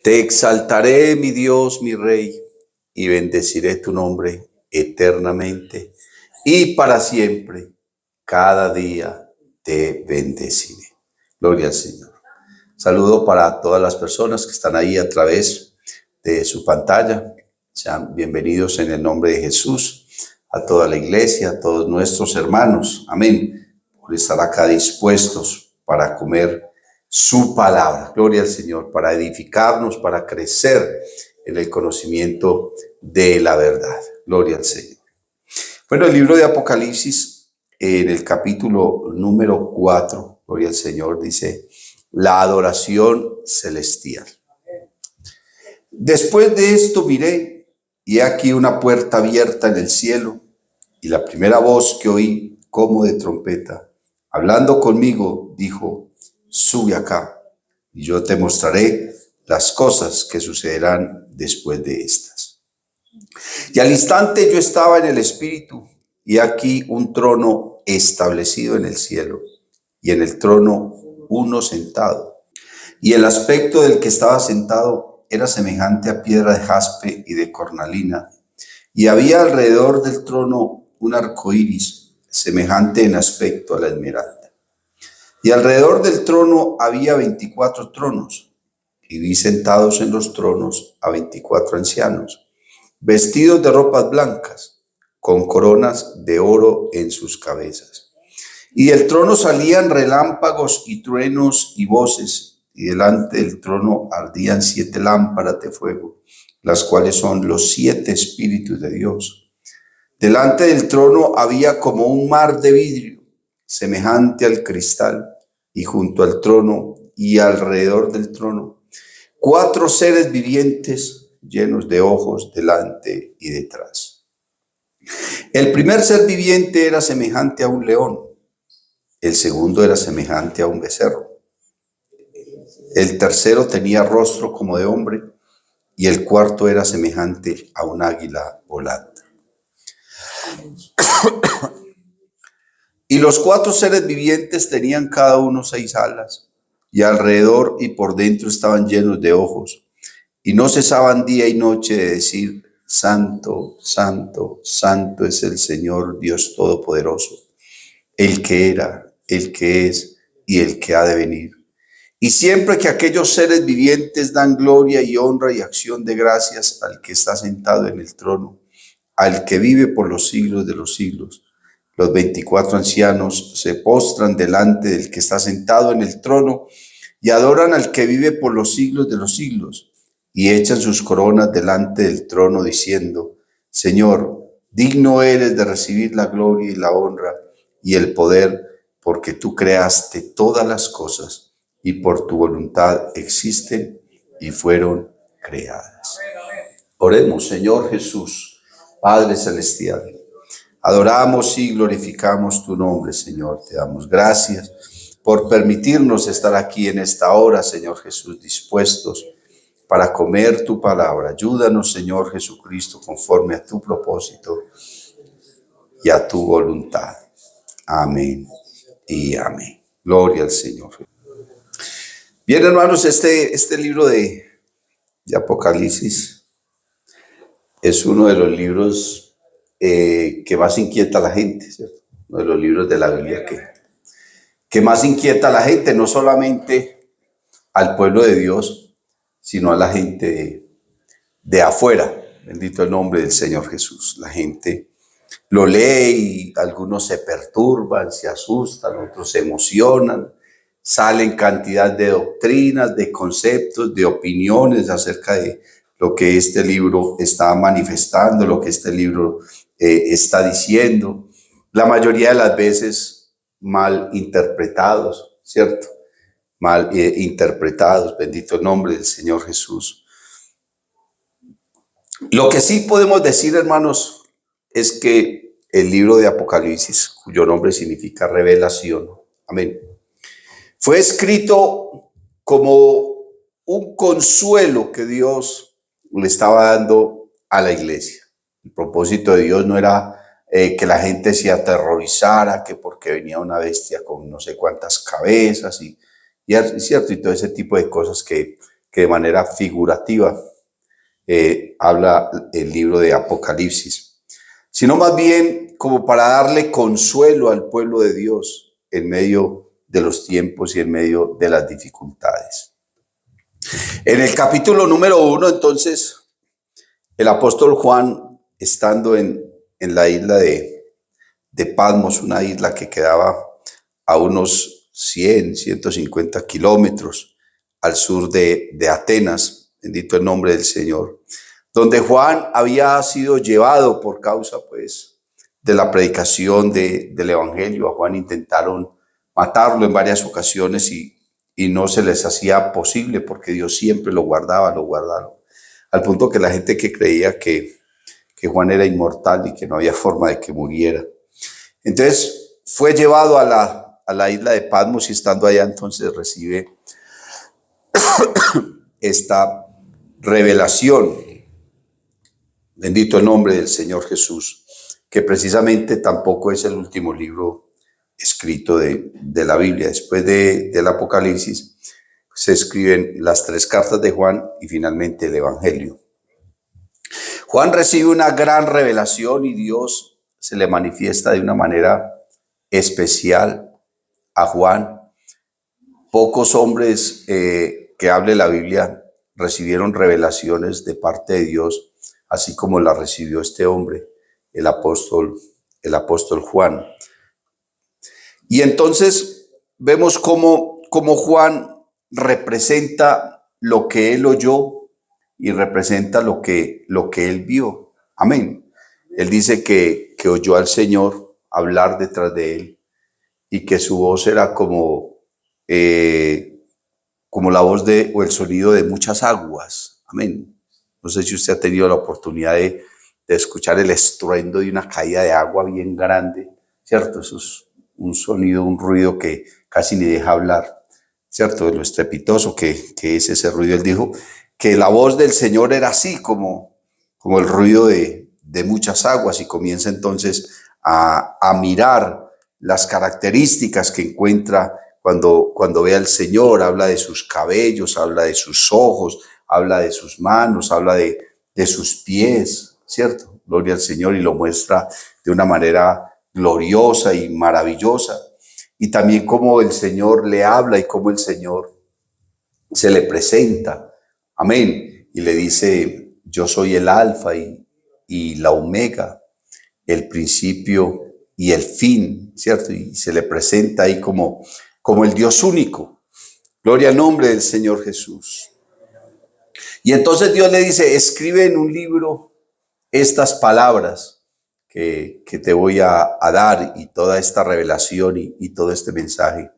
Te exaltaré, mi Dios, mi Rey, y bendeciré tu nombre eternamente y para siempre. Cada día te bendeciré. Gloria al Señor. Saludo para todas las personas que están ahí a través de su pantalla. Sean bienvenidos en el nombre de Jesús a toda la iglesia, a todos nuestros hermanos. Amén. Por estar acá dispuestos para comer su palabra. Gloria al Señor, para edificarnos, para crecer en el conocimiento de la verdad. Gloria al Señor. Bueno, el libro de Apocalipsis, en el capítulo número 4, gloria al Señor, dice la adoración celestial. Después de esto miré, y aquí una puerta abierta en el cielo, y la primera voz que oí, como de trompeta, hablando conmigo, dijo: sube acá, y yo te mostraré las cosas que sucederán después de estas. Y al instante yo estaba en el Espíritu, y aquí un trono establecido en el cielo, y en el trono uno sentado. Y el aspecto del que estaba sentado era semejante a piedra de jaspe y de cornalina, y había alrededor del trono un arco iris, semejante en aspecto a la esmeralda. Y alrededor del trono había 24 tronos, y vi sentados en los tronos a 24 ancianos, vestidos de ropas blancas, con coronas de oro en sus cabezas. Y del trono salían relámpagos y truenos y voces, y delante del trono ardían 7 lámparas de fuego, las cuales son los 7 espíritus de Dios. Delante del trono había como un mar de vidrio, semejante al cristal, y junto al trono y alrededor del trono, 4 seres vivientes llenos de ojos delante y detrás. El primer ser viviente era semejante a un león, el segundo era semejante a un becerro, el tercero tenía rostro como de hombre, y el cuarto era semejante a un águila volante. Y los 4 seres vivientes tenían cada uno 6 alas, y alrededor y por dentro estaban llenos de ojos, y no cesaban día y noche de decir: Santo, Santo, Santo es el Señor Dios Todopoderoso, el que era, el que es y el que ha de venir. Y siempre que aquellos seres vivientes dan gloria y honra y acción de gracias al que está sentado en el trono, al que vive por los siglos de los siglos, los 24 ancianos se postran delante del que está sentado en el trono y adoran al que vive por los siglos de los siglos, y echan sus coronas delante del trono diciendo: Señor, digno eres de recibir la gloria y la honra y el poder, porque tú creaste todas las cosas y por tu voluntad existen y fueron creadas. Oremos. Señor Jesús, Padre Celestial, adoramos y glorificamos tu nombre, Señor. Te damos gracias por permitirnos estar aquí en esta hora, Señor Jesús, dispuestos para comer tu palabra. Ayúdanos, Señor Jesucristo, conforme a tu propósito y a tu voluntad. Amén y amén. Gloria al Señor. Bien, hermanos, este libro de Apocalipsis es uno de los libros que más inquieta a la gente, ¿cierto? Uno de los libros de la Biblia que más inquieta a la gente, no solamente al pueblo de Dios, sino a la gente de afuera. Bendito el nombre del Señor Jesús. La gente lo lee y algunos se perturban, se asustan, otros se emocionan. Salen cantidad de doctrinas, de conceptos, de opiniones acerca de lo que este libro está manifestando, lo que este libro está diciendo. La mayoría de las veces mal interpretados, ¿cierto? Mal interpretados, bendito el nombre del Señor Jesús. Lo que sí podemos decir, hermanos, es que el libro de Apocalipsis, cuyo nombre significa revelación, amén, fue escrito como un consuelo que Dios le estaba dando a la iglesia. El propósito de Dios no era que la gente se aterrorizara, que porque venía una bestia con no sé cuántas cabezas y cierto, y todo ese tipo de cosas que que de manera figurativa habla el libro de Apocalipsis, sino más bien como para darle consuelo al pueblo de Dios en medio de los tiempos y en medio de las dificultades. En el capítulo número 1, entonces, el apóstol Juan, estando en la isla de Patmos, una isla que quedaba a unos 150 kilómetros al sur de Atenas, bendito el nombre del Señor, donde Juan había sido llevado por causa, pues, de la predicación del Evangelio. A Juan intentaron matarlo en varias ocasiones y no se les hacía posible porque Dios siempre lo guardaba, al punto que la gente que creía que Juan era inmortal y que no había forma de que muriera. Entonces fue llevado a la isla de Patmos y estando allá entonces recibe esta revelación. Bendito el nombre del Señor Jesús, que precisamente tampoco es el último libro escrito de la Biblia. Después del Apocalipsis se escriben las 3 cartas de Juan y finalmente el Evangelio. Juan recibe una gran revelación y Dios se le manifiesta de una manera especial a Juan. Pocos hombres que hable la Biblia recibieron revelaciones de parte de Dios, así como la recibió este hombre, el apóstol Juan. Y entonces vemos cómo Juan representa lo que él oyó y representa lo que él vio. Amén. Él dice que oyó al Señor hablar detrás de él y que su voz era como la voz o el sonido de muchas aguas. Amén. No sé si usted ha tenido la oportunidad de escuchar el estruendo de una caída de agua bien grande, ¿cierto? Eso es un sonido, un ruido que casi ni deja hablar, ¿cierto? De lo estrepitoso que es ese ruido. Él dijo que la voz del Señor era así como el ruido de muchas aguas, y comienza entonces a mirar las características que encuentra cuando ve al Señor. Habla de sus cabellos, habla de sus ojos, habla de sus manos, habla de sus pies, ¿cierto? Gloria al Señor, y lo muestra de una manera gloriosa y maravillosa. Y también cómo el Señor le habla y cómo el Señor se le presenta. Amén. Y le dice: yo soy el alfa y la omega, el principio y el fin, ¿cierto? Y se le presenta ahí como el Dios único. Gloria al nombre del Señor Jesús. Y entonces Dios le dice: escribe en un libro estas palabras que te voy a dar, y toda esta revelación y todo este mensaje.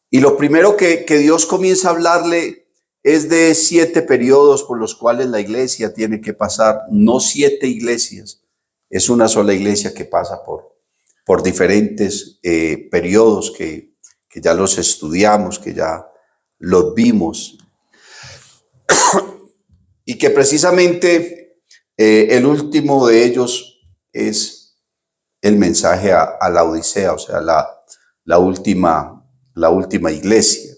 Y lo primero que Dios comienza a hablarle es de 7 periodos por los cuales la iglesia tiene que pasar. No 7 iglesias, es una sola iglesia que pasa por diferentes periodos que ya los estudiamos, que ya los vimos. Y que precisamente el último de ellos es el mensaje a la Odisea, o sea, la última iglesia.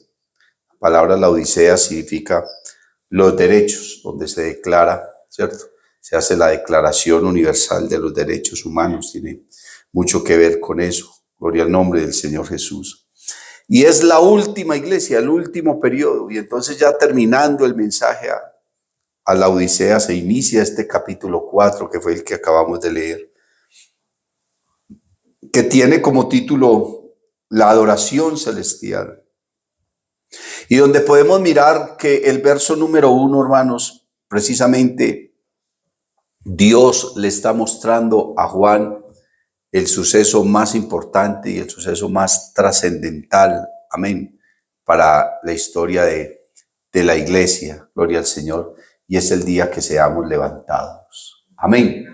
La palabra la Odisea significa los derechos, donde se declara, ¿cierto? Se hace la Declaración Universal de los Derechos Humanos. Tiene mucho que ver con eso. Gloria al nombre del Señor Jesús. Y es la última iglesia, el último periodo. Y entonces, ya terminando el mensaje a la Odisea, se inicia este capítulo 4, que fue el que acabamos de leer, que tiene como título la adoración celestial. Y donde podemos mirar que el verso número 1, hermanos, precisamente Dios le está mostrando a Juan el suceso más importante y el suceso más trascendental, amén, para la historia de la iglesia. Gloria al Señor. Y es el día que seamos levantados. Amén.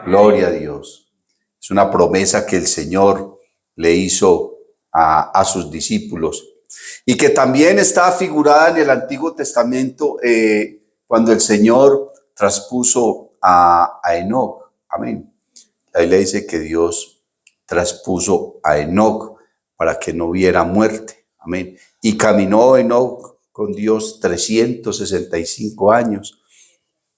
Gloria a Dios. Es una promesa que el Señor le hizo a sus discípulos, y que también está figurada en el Antiguo Testamento cuando el Señor traspuso a Enoc. Amén. La Biblia dice que Dios traspuso a Enoc para que no viera muerte. Amén. Y caminó Enoc con Dios 365 años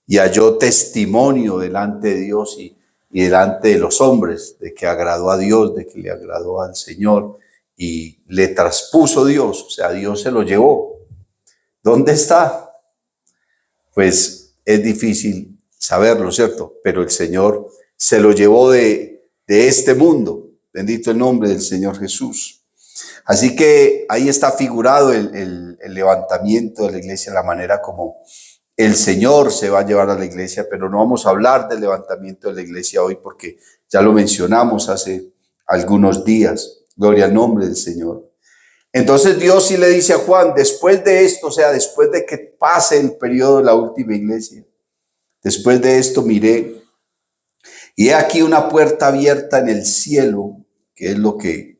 y halló testimonio delante de Dios y delante de los hombres de que agradó a Dios, de que le agradó al Señor y le traspuso Dios, o sea, Dios se lo llevó. ¿Dónde está? Pues es difícil saberlo, ¿cierto? Pero el Señor se lo llevó de este mundo. Bendito el nombre del Señor Jesús. Así que ahí está figurado el levantamiento de la iglesia, la manera como el Señor se va a llevar a la iglesia, pero no vamos a hablar del levantamiento de la iglesia hoy porque ya lo mencionamos hace algunos días. Gloria al nombre del Señor. Entonces Dios sí le dice a Juan, después de esto, o sea, después de que pase el periodo de la última iglesia, después de esto miré, y he aquí una puerta abierta en el cielo, que es lo que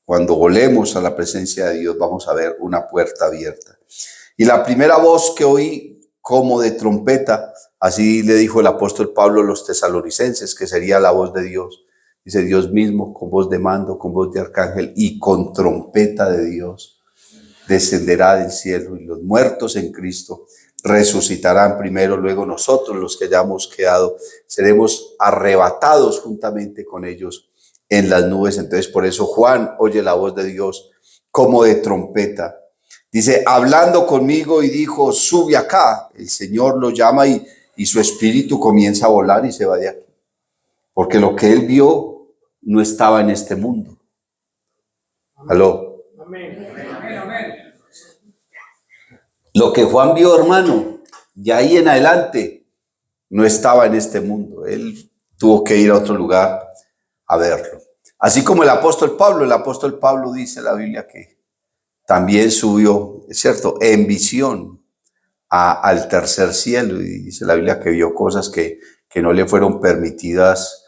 cuando volemos a la presencia de Dios vamos a ver una puerta abierta. Y la primera voz que oí como de trompeta, así le dijo el apóstol Pablo a los tesalonicenses, que sería la voz de Dios. Dice Dios mismo, con voz de mando, con voz de arcángel y con trompeta de Dios, descenderá del cielo y los muertos en Cristo resucitarán primero, luego nosotros los que hayamos quedado seremos arrebatados juntamente con ellos en las nubes. Entonces por eso Juan oye la voz de Dios como de trompeta. Dice, hablando conmigo y dijo, sube acá. El Señor lo llama y su espíritu comienza a volar y se va de aquí. Porque lo que él vio no estaba en este mundo. ¿Aló? Amén. Lo que Juan vio, hermano, de ahí en adelante, no estaba en este mundo. Él tuvo que ir a otro lugar a verlo. Así como el apóstol Pablo dice en la Biblia que también subió, es cierto, en visión al tercer cielo. Y dice la Biblia que vio cosas que no le fueron permitidas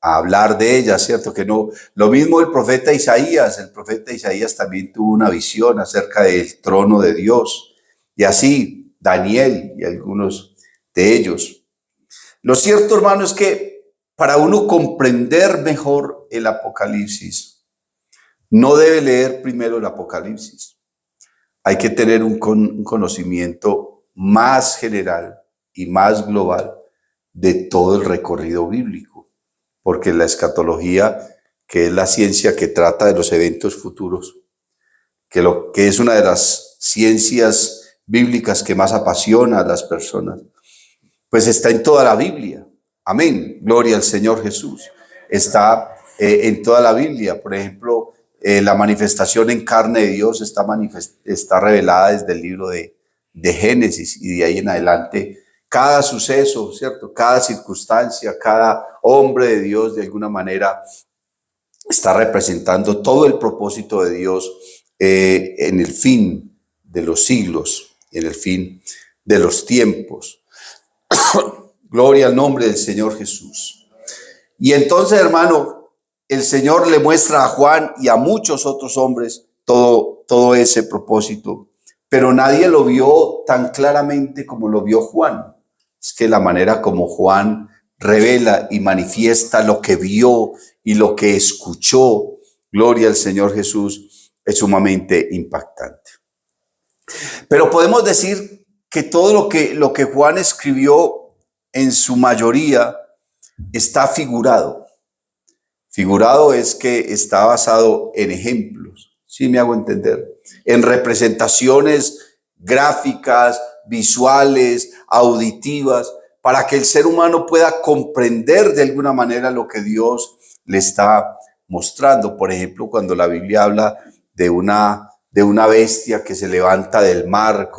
a hablar de ellas, ¿cierto? Que no. Lo mismo el profeta Isaías también tuvo una visión acerca del trono de Dios. Y así Daniel y algunos de ellos. Lo cierto, hermano, es que para uno comprender mejor el Apocalipsis, no debe leer primero el Apocalipsis. Hay que tener un conocimiento más general y más global de todo el recorrido bíblico, porque la escatología, que es la ciencia que trata de los eventos futuros, que es una de las ciencias bíblicas que más apasiona a las personas, pues está en toda la Biblia. Amén. Gloria al Señor Jesús. Está en toda la Biblia. Por ejemplo, la manifestación en carne de Dios está revelada desde el libro de Génesis y de ahí en adelante. Cada suceso, ¿cierto? Cada circunstancia, cada hombre de Dios de alguna manera está representando todo el propósito de Dios en el fin de los siglos, en el fin de los tiempos. Gloria al nombre del Señor Jesús. Y entonces, hermano, el Señor le muestra a Juan y a muchos otros hombres todo ese propósito, pero nadie lo vio tan claramente como lo vio Juan. Es que la manera como Juan revela y manifiesta lo que vio y lo que escuchó, gloria al Señor Jesús, es sumamente impactante. Pero podemos decir que todo lo que Juan escribió en su mayoría está figurado. Figurado es que está basado en ejemplos, ¿sí me hago entender? En representaciones gráficas, visuales, auditivas, para que el ser humano pueda comprender de alguna manera lo que Dios le está mostrando. Por ejemplo, cuando la Biblia habla de una bestia que se levanta del mar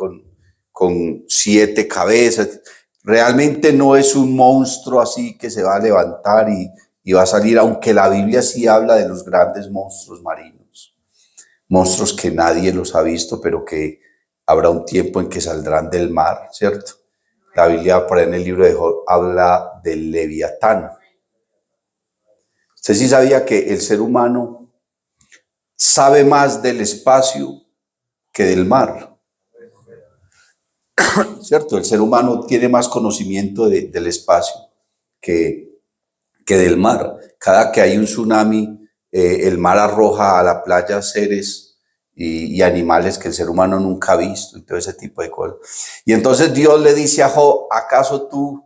con 7 cabezas, realmente no es un monstruo así que se va a levantar y va a salir, aunque la Biblia sí habla de los grandes monstruos marinos, monstruos que nadie los ha visto, pero que habrá un tiempo en que saldrán del mar, ¿cierto? La Biblia, por ahí en el libro de Job, habla del Leviatán. ¿Usted sí sabía que el ser humano sabe más del espacio que del mar? ¿Cierto? El ser humano tiene más conocimiento del espacio que del mar. Cada que hay un tsunami, el mar arroja a la playa seres y animales que el ser humano nunca ha visto y todo ese tipo de cosas. Y entonces Dios le dice a Job, ¿acaso tú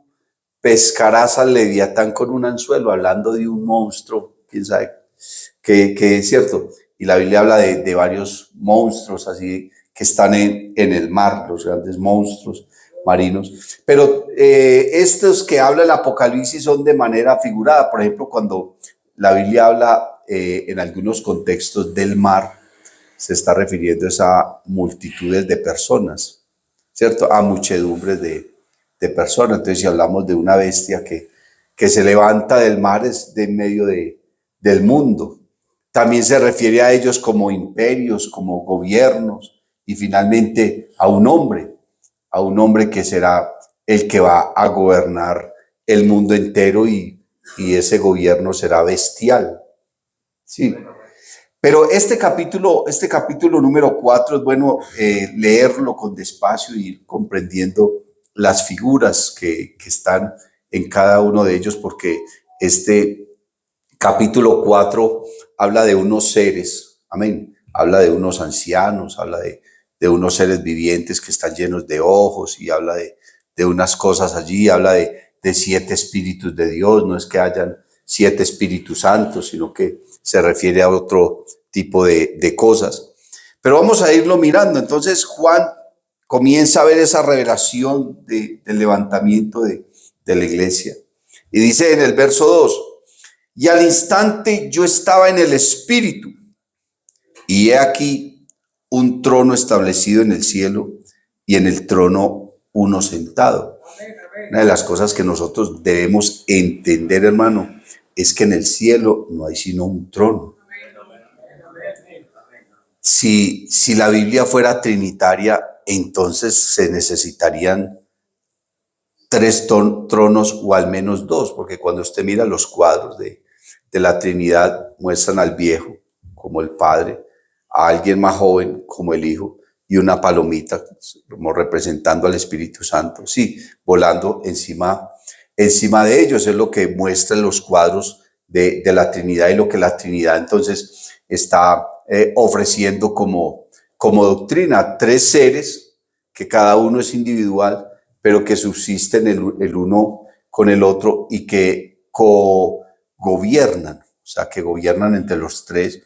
pescarás al Leviatán con un anzuelo? Hablando de un monstruo, quién sabe, que es cierto. Y la Biblia habla de varios monstruos así que están en el mar, los grandes monstruos marinos. Pero estos que habla el Apocalipsis son de manera figurada. Por ejemplo, cuando la Biblia habla en algunos contextos del mar, se está refiriendo a esas multitudes de personas, ¿cierto? A muchedumbres de personas. Entonces, si hablamos de una bestia que se levanta del mar, es de en medio del mundo. También se refiere a ellos como imperios, como gobiernos, y finalmente a un hombre que será el que va a gobernar el mundo entero y ese gobierno será bestial. Sí. Pero este capítulo número 4 es bueno leerlo con despacio y ir comprendiendo las figuras que están en cada uno de ellos, porque este capítulo 4 habla de unos seres, amén, habla de unos ancianos, habla de unos seres vivientes que están llenos de ojos y habla de unas cosas allí, habla de 7 espíritus de Dios, no es que hayan 7 espíritus santos, sino que se refiere a otro tipo de cosas. Pero vamos a irlo mirando. Entonces Juan comienza a ver esa revelación del levantamiento de la iglesia. Y dice en el verso 2, y al instante yo estaba en el Espíritu, y he aquí un trono establecido en el cielo, y en el trono uno sentado. Una de las cosas que nosotros debemos entender, hermano, es que en el cielo no hay sino un trono. Si la Biblia fuera trinitaria, entonces se necesitarían 3 tronos o al menos 2, porque cuando usted mira los cuadros de la Trinidad, muestran al viejo como el Padre, a alguien más joven como el Hijo, y una palomita como representando al Espíritu Santo, sí, volando encima de ellos. Es lo que muestran los cuadros de la Trinidad y lo que la Trinidad entonces está ofreciendo como doctrina. 3 seres que cada uno es individual, pero que subsisten el uno con el otro y que gobiernan, o sea, que gobiernan entre los 3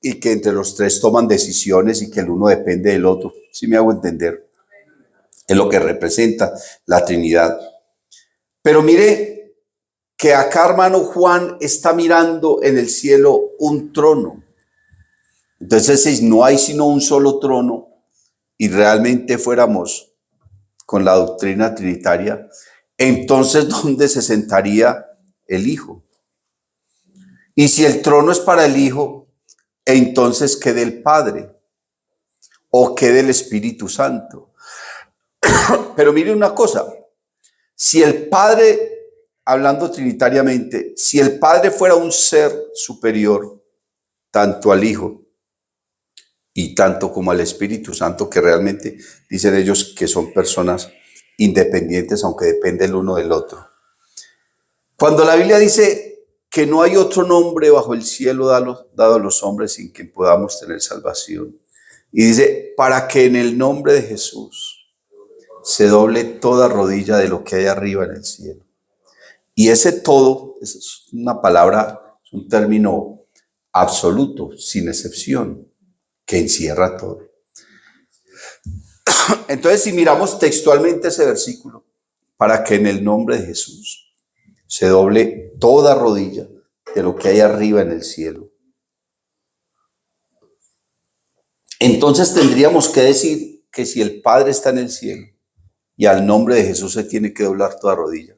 y que entre los 3 toman decisiones y que el uno depende del otro. ¿Sí me hago entender? Es lo que representa la Trinidad. Pero mire que acá, hermano, Juan está mirando en el cielo un trono. Entonces, si no hay sino un solo trono y realmente fuéramos con la doctrina trinitaria, entonces ¿dónde se sentaría el Hijo? Y si el trono es para el Hijo, entonces ¿qué del Padre? ¿O qué del Espíritu Santo? Pero mire una cosa, si el Padre, hablando trinitariamente, si el Padre fuera un ser superior, tanto al Hijo y tanto como al Espíritu Santo, que realmente dicen ellos que son personas independientes, aunque depende el uno del otro. Cuando la Biblia dice que no hay otro nombre bajo el cielo dado a los hombres sin que podamos tener salvación, y dice, para que en el nombre de Jesús se doble toda rodilla de lo que hay arriba en el cielo. Y ese todo es una palabra, es un término absoluto, sin excepción, que encierra todo. Entonces, si miramos textualmente ese versículo, para que en el nombre de Jesús se doble toda rodilla de lo que hay arriba en el cielo. Entonces tendríamos que decir que si el Padre está en el cielo y al nombre de Jesús se tiene que doblar toda rodilla,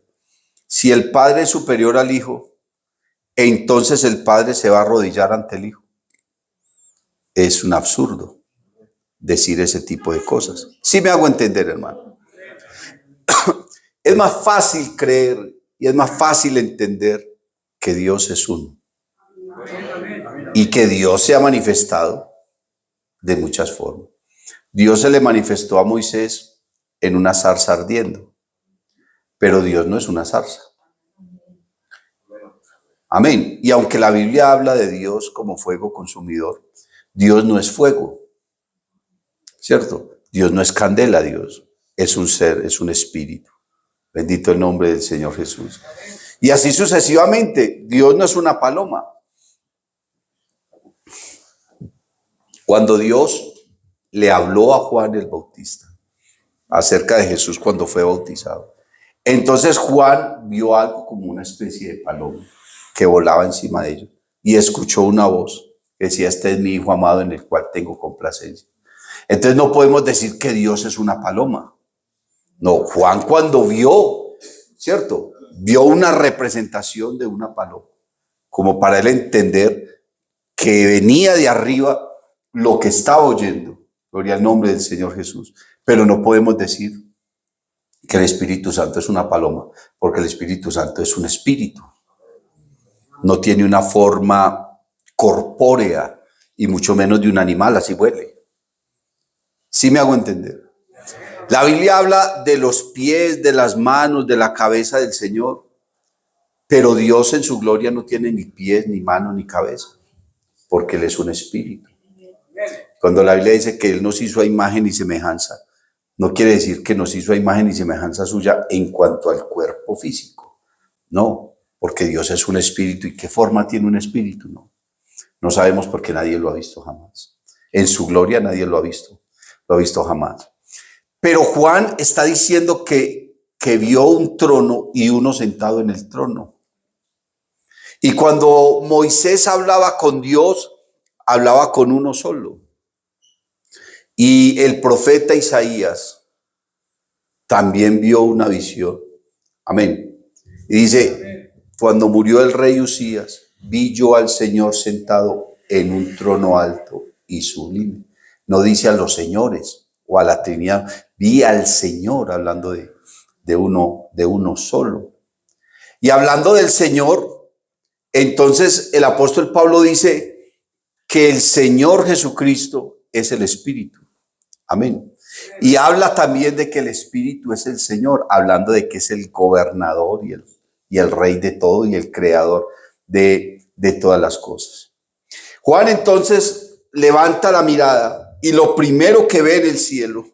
si el Padre es superior al Hijo, entonces el Padre se va a arrodillar ante el Hijo. Es un absurdo decir ese tipo de cosas. Sí me hago entender, hermano. Es más fácil creer y es más fácil entender que Dios es uno y que Dios se ha manifestado de muchas formas. Dios se le manifestó a Moisés en una zarza ardiendo, pero Dios no es una zarza. Amén. Y aunque la Biblia habla de Dios como fuego consumidor, Dios no es fuego, ¿cierto? Dios no es candela, Dios es un ser, es un espíritu. Bendito el nombre del Señor Jesús. Y así sucesivamente, Dios no es una paloma. Cuando Dios le habló a Juan el Bautista acerca de Jesús cuando fue bautizado, entonces Juan vio algo como una especie de paloma que volaba encima de ellos y escuchó una voz que decía: este es mi hijo amado en el cual tengo complacencia. Entonces no podemos decir que Dios es una paloma. No, Juan cuando vio, ¿cierto? Vio una representación de una paloma, como para él entender que venía de arriba lo que estaba oyendo. Gloria al nombre del Señor Jesús. Pero no podemos decir que el Espíritu Santo es una paloma, porque el Espíritu Santo es un espíritu. No tiene una forma corpórea y mucho menos de un animal, así huele. ¿Sí me hago entender? La Biblia habla de los pies, de las manos, de la cabeza del Señor, pero Dios en su gloria no tiene ni pies, ni manos, ni cabeza, porque Él es un espíritu. Cuando la Biblia dice que Él nos hizo a imagen y semejanza, no quiere decir que nos hizo a imagen y semejanza suya en cuanto al cuerpo físico. No, porque Dios es un espíritu. ¿Y qué forma tiene un espíritu? No sabemos, porque nadie lo ha visto jamás. En su gloria nadie lo ha visto jamás. Pero Juan está diciendo que vio un trono y uno sentado en el trono. Y cuando Moisés hablaba con Dios, hablaba con uno solo. Y el profeta Isaías también vio una visión. Amén. Y dice: cuando murió el rey Usías, vi yo al Señor sentado en un trono alto y sublime. No dice a los señores o a la Trinidad, vi al Señor, hablando de uno solo. Y hablando del Señor, entonces el apóstol Pablo dice que el Señor Jesucristo es el Espíritu. Amén. Y habla también de que el Espíritu es el Señor, hablando de que es el gobernador y el rey de todo y el creador de todas las cosas. Juan entonces levanta la mirada y lo primero que ve en el cielo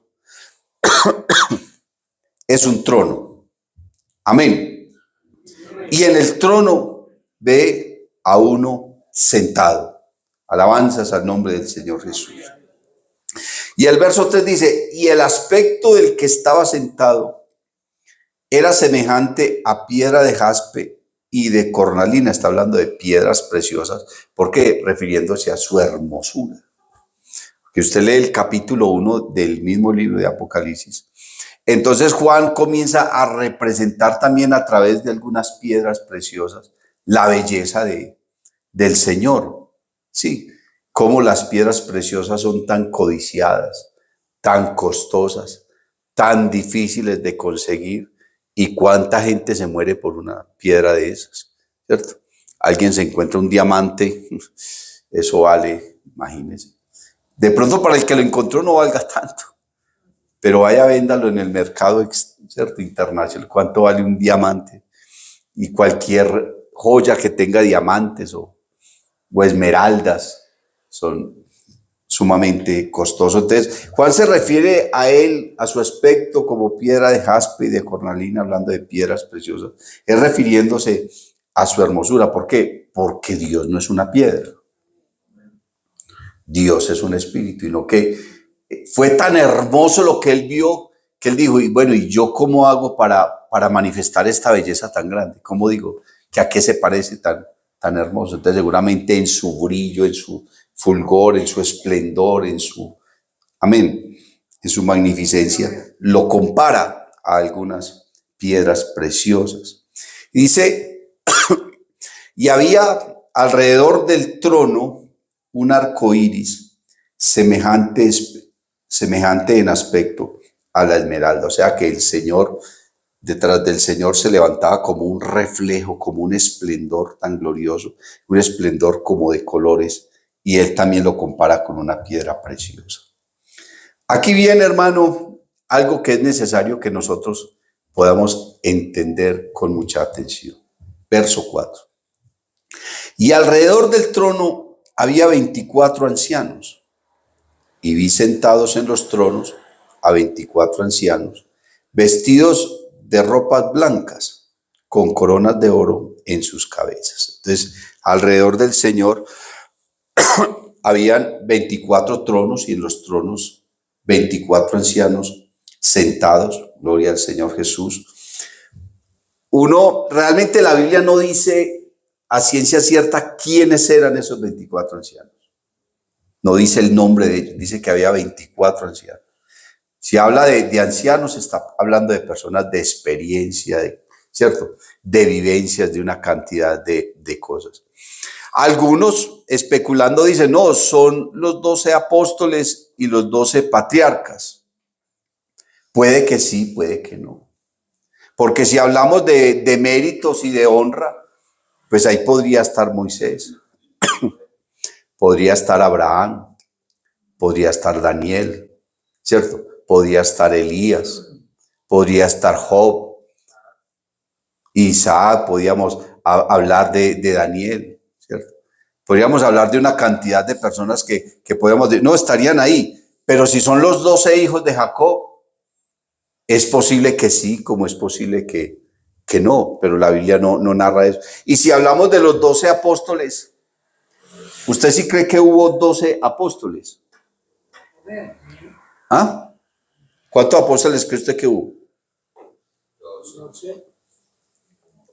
es un trono. Amén. Y en el trono ve a uno sentado. Alabanzas al nombre del Señor Jesús. Y el verso 3 dice: y el aspecto del que estaba sentado era semejante a piedra de jaspe y de cornalina. Está hablando de piedras preciosas. ¿Por qué? Refiriéndose a su hermosura. Que usted lee el capítulo 1 del mismo libro de Apocalipsis. Entonces Juan comienza a representar también a través de algunas piedras preciosas la belleza del Señor. Sí, cómo las piedras preciosas son tan codiciadas, tan costosas, tan difíciles de conseguir, y cuánta gente se muere por una piedra de esas, ¿cierto? Alguien se encuentra un diamante, eso vale, imagínense. De pronto para el que lo encontró no valga tanto, pero vaya, véndalo en el mercado, ¿cierto?, internacional. ¿Cuánto vale un diamante? Y cualquier joya que tenga diamantes o esmeraldas son sumamente costosos. Entonces, Juan se refiere a él, a su aspecto, como piedra de jaspe y de cornalina, hablando de piedras preciosas. Es refiriéndose a su hermosura. ¿Por qué? Porque Dios no es una piedra. Dios es un espíritu, y no que fue tan hermoso lo que él vio, que él dijo: y bueno, ¿y yo cómo hago para manifestar esta belleza tan grande? ¿Cómo digo que a qué se parece tan hermoso? Entonces seguramente en su brillo, en su fulgor, en su esplendor, en su magnificencia, lo compara a algunas piedras preciosas. Y dice: y había alrededor del trono un arco iris semejante en aspecto a la esmeralda. O sea que el Señor, detrás del Señor se levantaba como un reflejo, como un esplendor tan glorioso, un esplendor como de colores, y él también lo compara con una piedra preciosa. Aquí viene, hermano, algo que es necesario que nosotros podamos entender con mucha atención. Verso 4. Y alrededor del trono había 24 ancianos y vi sentados en los tronos a 24 ancianos, vestidos de ropas blancas, con coronas de oro en sus cabezas. Entonces, alrededor del Señor habían 24 tronos y en los tronos 24 ancianos sentados, gloria al Señor Jesús. Realmente la Biblia no dice a ciencia cierta quiénes eran esos 24 ancianos. No dice el nombre de ellos, dice que había 24 ancianos. Si habla de ancianos, está hablando de personas de experiencia, ¿cierto? De vivencias, de una cantidad de cosas. Algunos especulando dicen, no, son los 12 apóstoles y los 12 patriarcas. Puede que sí, puede que no. Porque si hablamos de méritos y de honra, pues ahí podría estar Moisés, podría estar Abraham, podría estar Daniel, ¿cierto? Podría estar Elías, podría estar Job, Isaac, podríamos hablar de Daniel, ¿cierto? Podríamos hablar de una cantidad de personas que podemos decir, no, estarían ahí, pero si son los 12 hijos de Jacob, es posible que sí, como es posible que no, pero la Biblia no narra eso. Y si hablamos de los 12 apóstoles, ¿usted sí cree que hubo 12 apóstoles? ¿Ah? ¿Cuántos apóstoles cree usted que hubo?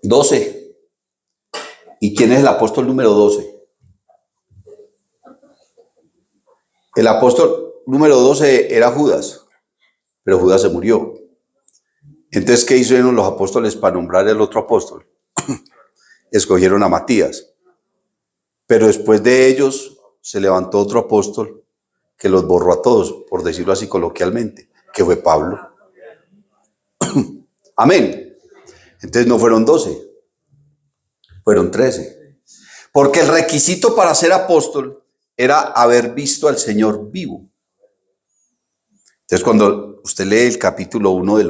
12. ¿Y quién es el apóstol número 12? El apóstol número 12 era Judas, pero Judas se murió. Entonces, ¿qué hicieron los apóstoles para nombrar el otro apóstol? Escogieron a Matías. Pero después de ellos se levantó otro apóstol que los borró a todos, por decirlo así coloquialmente, que fue Pablo. Amén. Entonces no fueron 12, fueron 13. Porque el requisito para ser apóstol era haber visto al Señor vivo. Entonces cuando usted lee el capítulo 1 de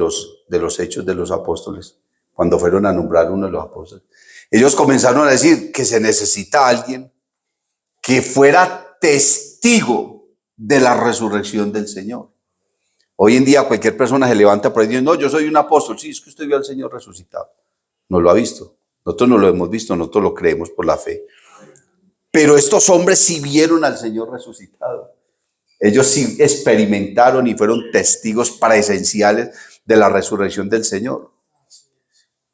los Hechos de los Apóstoles, cuando fueron a nombrar uno de los apóstoles, ellos comenzaron a decir que se necesita alguien que fuera testigo de la resurrección del Señor. Hoy en día cualquier persona se levanta por ahí y dice, no, yo soy un apóstol. Sí, es que usted vio al Señor resucitado. No lo ha visto. Nosotros no lo hemos visto, nosotros lo creemos por la fe. Pero estos hombres sí vieron al Señor resucitado. Ellos sí experimentaron y fueron testigos presenciales de la resurrección del Señor.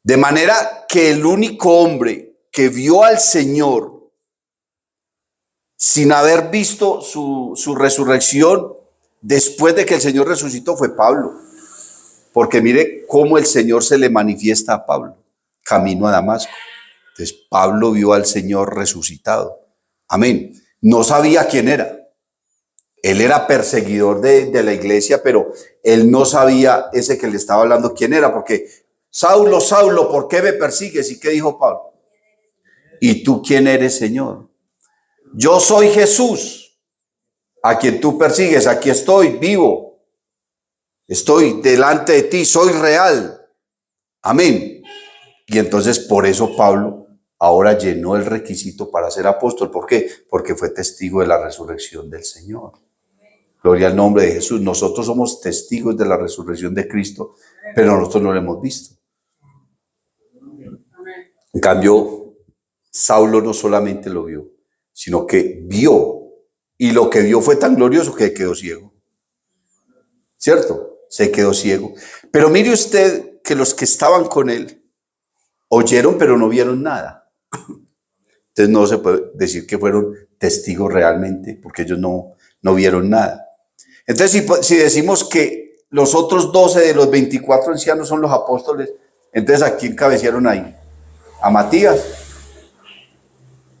De manera que el único hombre que vio al Señor sin haber visto su resurrección después de que el Señor resucitó fue Pablo. Porque mire cómo el Señor se le manifiesta a Pablo, camino a Damasco. Entonces Pablo vio al Señor resucitado. Amén. No sabía quién era. Él era perseguidor de la iglesia, pero él no sabía ese que le estaba hablando quién era, porque Saulo, Saulo, ¿por qué me persigues? ¿Y qué dijo Pablo? ¿Y tú quién eres, Señor? Yo soy Jesús, a quien tú persigues. Aquí estoy, vivo. Estoy delante de ti, soy real. Amén. Y entonces por eso Pablo ahora llenó el requisito para ser apóstol. ¿Por qué? Porque fue testigo de la resurrección del Señor. Gloria al nombre de Jesús. Nosotros somos testigos de la resurrección de Cristo, pero nosotros no lo hemos visto. En cambio, Saulo no solamente lo vio, sino que vio. Y lo que vio fue tan glorioso que quedó ciego. ¿Cierto? Se quedó ciego. Pero mire usted que los que estaban con él oyeron, pero no vieron nada. Entonces no se puede decir que fueron testigos realmente, porque ellos no vieron nada. Entonces, si decimos que los otros 12 de los 24 ancianos son los apóstoles, entonces ¿a quién cabecearon ahí? ¿A Matías?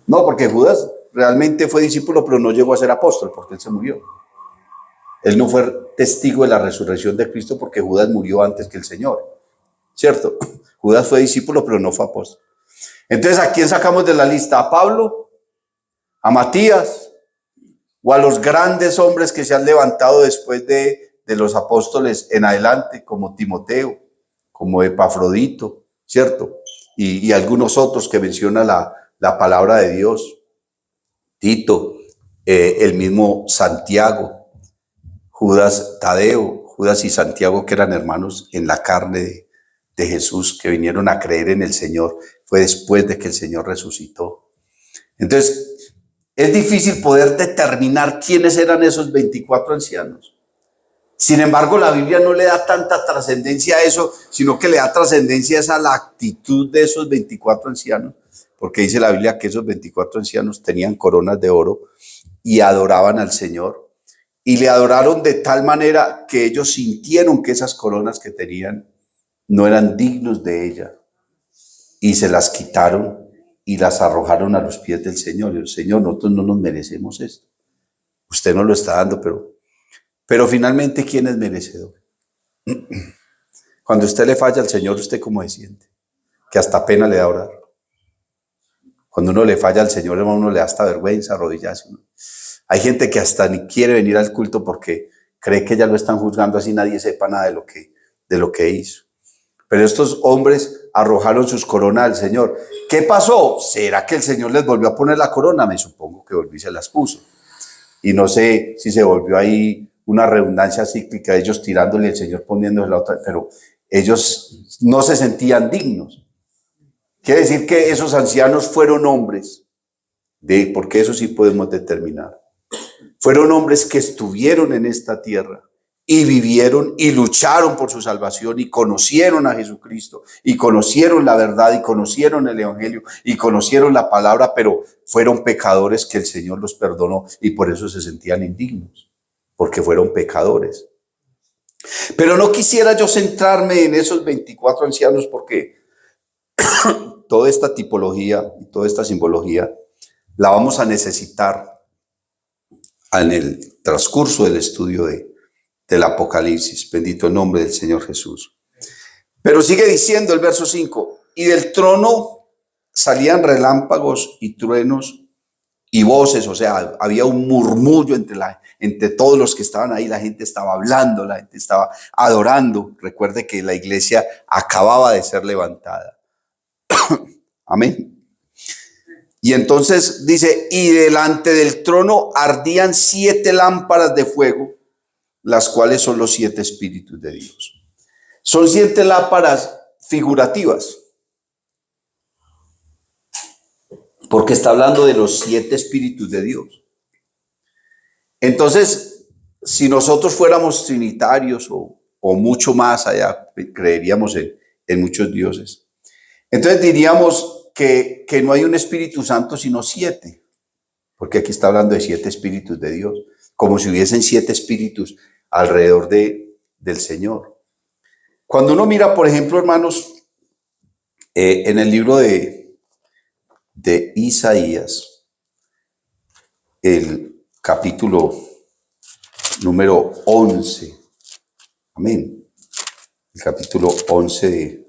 No, porque Judas realmente fue discípulo, pero no llegó a ser apóstol, porque él se murió. Él no fue testigo de la resurrección de Cristo porque Judas murió antes que el Señor, ¿cierto? Judas fue discípulo, pero no fue apóstol. Entonces, ¿a quién sacamos de la lista? ¿A Pablo? ¿A Matías? ¿O a los grandes hombres que se han levantado después de los apóstoles en adelante, como Timoteo, como Epafrodito, ¿cierto? Y algunos otros que menciona la palabra de Dios? Tito, el mismo Santiago, Judas Tadeo, Judas y Santiago, que eran hermanos en la carne de Jesús, que vinieron a creer en el Señor, fue después de que el Señor resucitó. Entonces, es difícil poder determinar quiénes eran esos 24 ancianos. Sin embargo, la Biblia no le da tanta trascendencia a eso, sino que le da trascendencia a la actitud de esos 24 ancianos, porque dice la Biblia que esos 24 ancianos tenían coronas de oro y adoraban al Señor, y le adoraron de tal manera que ellos sintieron que esas coronas que tenían no eran dignos de ella, y se las quitaron y las arrojaron a los pies del Señor. Y el Señor, nosotros no nos merecemos esto. Usted nos lo está dando, pero finalmente, ¿quién es merecedor? Cuando usted le falla al Señor, ¿usted cómo se siente? Que hasta pena le da orar. Cuando uno le falla al Señor, hermano, uno le da hasta vergüenza, arrodillarse. Hay gente que hasta ni quiere venir al culto porque cree que ya lo están juzgando, así nadie sepa nada de lo que hizo. Pero estos hombres arrojaron sus coronas al Señor. ¿Qué pasó? ¿Será que el Señor les volvió a poner la corona? Me supongo que volvió y se las puso. Y no sé si se volvió ahí una redundancia cíclica, ellos tirándole y el Señor poniéndole la otra, pero ellos no se sentían dignos. Quiere decir que esos ancianos fueron hombres, porque eso sí podemos determinar. Fueron hombres que estuvieron en esta tierra y vivieron y lucharon por su salvación y conocieron a Jesucristo y conocieron la verdad y conocieron el evangelio y conocieron la palabra, pero fueron pecadores que el Señor los perdonó y por eso se sentían indignos, porque fueron pecadores. Pero no quisiera yo centrarme en esos 24 ancianos porque toda esta tipología y toda esta simbología la vamos a necesitar en el transcurso del estudio del Apocalipsis. Bendito el nombre del Señor Jesús. Pero sigue diciendo el verso 5, y del trono salían relámpagos y truenos y voces, o sea, había un murmullo entre todos los que estaban ahí, la gente estaba hablando, la gente estaba adorando. Recuerde que la iglesia acababa de ser levantada. Amén. Y entonces dice, y delante del trono ardían 7 lámparas de fuego, las cuales son los 7 espíritus de Dios. Son 7 lámparas figurativas, porque está hablando de los 7 espíritus de Dios. Entonces, si nosotros fuéramos trinitarios o mucho más allá, creeríamos en muchos dioses. Entonces diríamos que no hay un Espíritu Santo sino 7, porque aquí está hablando de 7 espíritus de Dios, como si hubiesen 7 espíritus alrededor del Señor. Cuando uno mira, por ejemplo, hermanos, en el libro de Isaías, el capítulo número 11, amén, el capítulo 11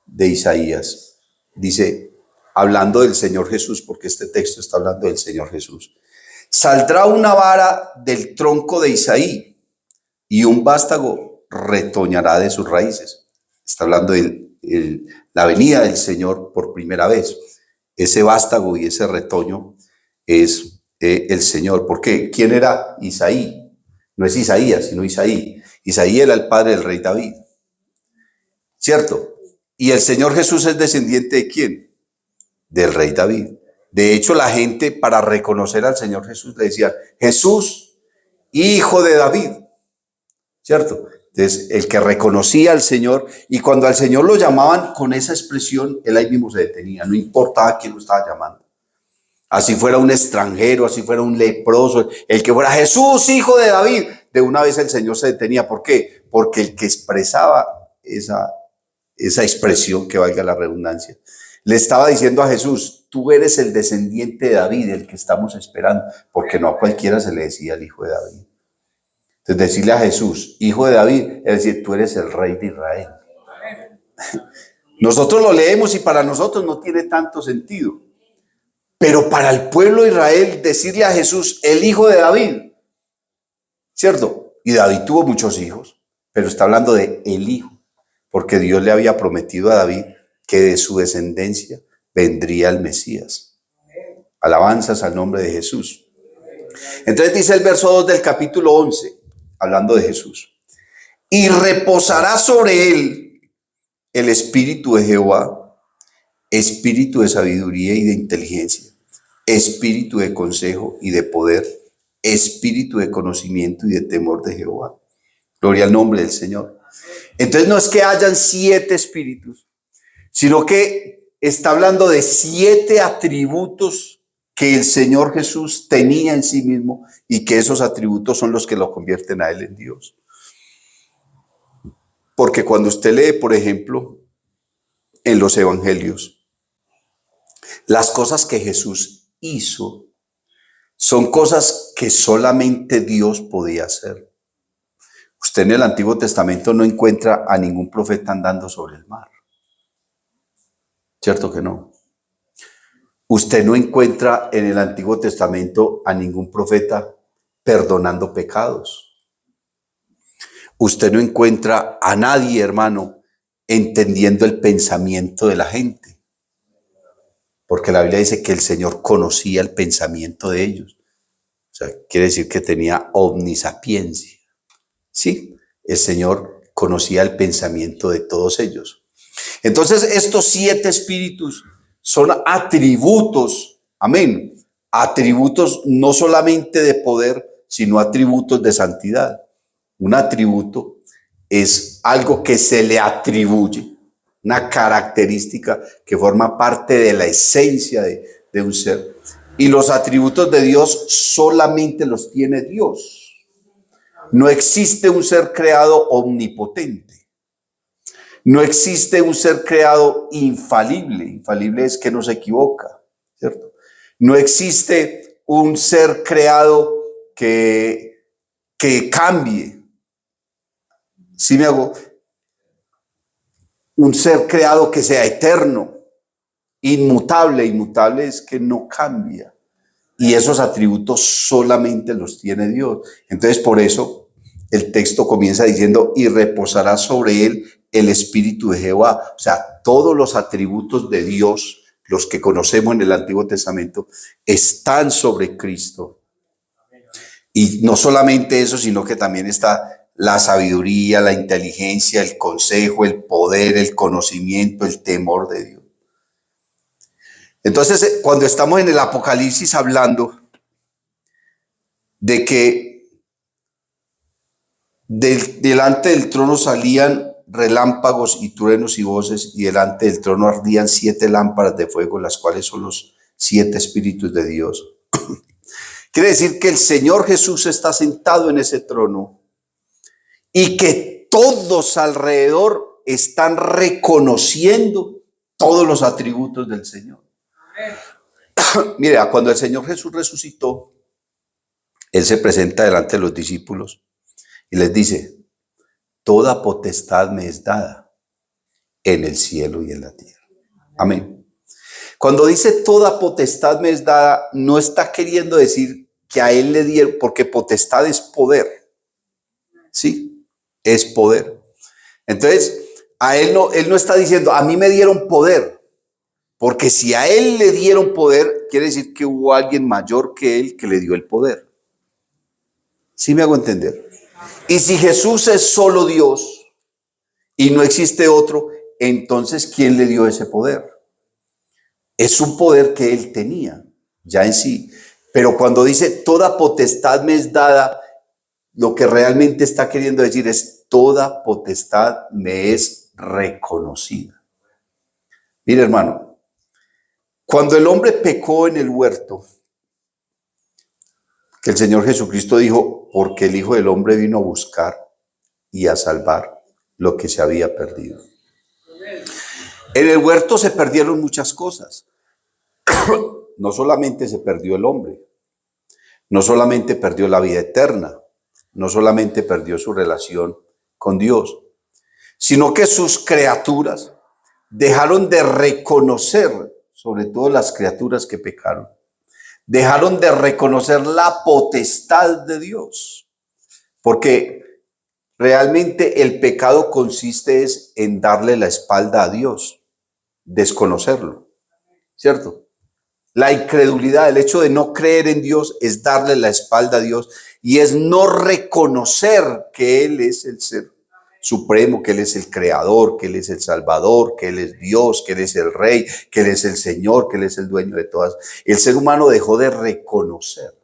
de Isaías, dice, hablando del Señor Jesús, porque este texto está hablando del Señor Jesús, saldrá una vara del tronco de Isaí y un vástago retoñará de sus raíces. Está hablando de la venida del Señor por primera vez. Ese vástago y ese retoño es el Señor. ¿Por qué? ¿Quién era Isaí? No es Isaías, sino Isaí. Isaí era el padre del rey David, ¿cierto? Y el Señor Jesús es descendiente ¿de quién? Del rey David. De hecho, la gente, para reconocer al Señor Jesús, le decía, Jesús, hijo de David, ¿cierto? Entonces, el que reconocía al Señor, y cuando al Señor lo llamaban con esa expresión, él ahí mismo se detenía, no importaba quién lo estaba llamando. Así fuera un extranjero, así fuera un leproso, el que fuera Jesús, hijo de David, de una vez el Señor se detenía. ¿Por qué? Porque el que expresaba esa expresión, que valga la redundancia, le estaba diciendo a Jesús, tú eres el descendiente de David, el que estamos esperando, porque no a cualquiera se le decía el hijo de David. Entonces decirle a Jesús, hijo de David, es decir, tú eres el rey de Israel. Nosotros lo leemos y para nosotros no tiene tanto sentido, pero para el pueblo de Israel decirle a Jesús, el hijo de David, ¿cierto? Y David tuvo muchos hijos, pero está hablando de el hijo, porque Dios le había prometido a David que de su descendencia vendría el Mesías. Alabanzas al nombre de Jesús. Entonces dice el verso 2 del capítulo 11, hablando de Jesús. Y reposará sobre él el espíritu de Jehová, espíritu de sabiduría y de inteligencia, espíritu de consejo y de poder, espíritu de conocimiento y de temor de Jehová. Gloria al nombre del Señor. Entonces no es que hayan 7 espíritus, sino que está hablando de 7 atributos que el Señor Jesús tenía en sí mismo y que esos atributos son los que lo convierten a él en Dios. Porque cuando usted lee, por ejemplo, en los evangelios, las cosas que Jesús hizo son cosas que solamente Dios podía hacer. Usted en el Antiguo Testamento no encuentra a ningún profeta andando sobre el mar. ¿Cierto que no? Usted no encuentra en el Antiguo Testamento a ningún profeta perdonando pecados. Usted no encuentra a nadie, hermano, entendiendo el pensamiento de la gente. Porque la Biblia dice que el Señor conocía el pensamiento de ellos. O sea, quiere decir que tenía omnisapiencia. Sí, el Señor conocía el pensamiento de todos ellos. Entonces, estos 7 espíritus son atributos, amén, atributos no solamente de poder, sino atributos de santidad. Un atributo es algo que se le atribuye, una característica que forma parte de la esencia de un ser. Y los atributos de Dios solamente los tiene Dios. No existe un ser creado omnipotente. No existe un ser creado infalible. Infalible es que no se equivoca, ¿cierto? No existe un ser creado que cambie. ¿Sí me hago? Un ser creado que sea eterno, inmutable. Inmutable es que no cambia. Y esos atributos solamente los tiene Dios. Entonces, por eso el texto comienza diciendo, y reposará sobre él el espíritu de Jehová. O sea, todos los atributos de Dios, los que conocemos en el Antiguo Testamento, están sobre Cristo. Y no solamente eso, sino que también está la sabiduría, la inteligencia, el consejo, el poder, el conocimiento, el temor de Dios. Entonces, cuando estamos en el Apocalipsis hablando de que delante del trono salían relámpagos y truenos y voces, y delante del trono ardían 7 lámparas de fuego, las cuales son los 7 espíritus de Dios. Quiere decir que el Señor Jesús está sentado en ese trono y que todos alrededor están reconociendo todos los atributos del Señor. Mira, cuando el Señor Jesús resucitó, Él se presenta delante de los discípulos y les dice, toda potestad me es dada en el cielo y en la tierra. Amén. Cuando dice toda potestad me es dada, no está queriendo decir que a Él le dieron, porque potestad es poder. ¿Sí? Es poder. Entonces, él no está diciendo, a mí me dieron poder. Porque si a Él le dieron poder, quiere decir que hubo alguien mayor que Él que le dio el poder. ¿Sí me hago entender? Y si Jesús es solo Dios y no existe otro, entonces ¿quién le dio ese poder? Es un poder que Él tenía ya en sí. Pero cuando dice toda potestad me es dada, lo que realmente está queriendo decir es toda potestad me es reconocida. Mire, hermano, cuando el hombre pecó en el huerto, que el Señor Jesucristo dijo, porque el Hijo del Hombre vino a buscar y a salvar lo que se había perdido. En el huerto se perdieron muchas cosas. No solamente se perdió el hombre, no solamente perdió la vida eterna, no solamente perdió su relación con Dios, sino que sus criaturas dejaron de reconocer, sobre todo las criaturas que pecaron, dejaron de reconocer la potestad de Dios, porque realmente el pecado consiste en darle la espalda a Dios, desconocerlo, ¿cierto? La incredulidad, el hecho de no creer en Dios, es darle la espalda a Dios y es no reconocer que Él es el ser supremo, que Él es el creador, que Él es el salvador, que Él es Dios, que Él es el rey, que Él es el Señor, que Él es el dueño de todas. El ser humano dejó de reconocer.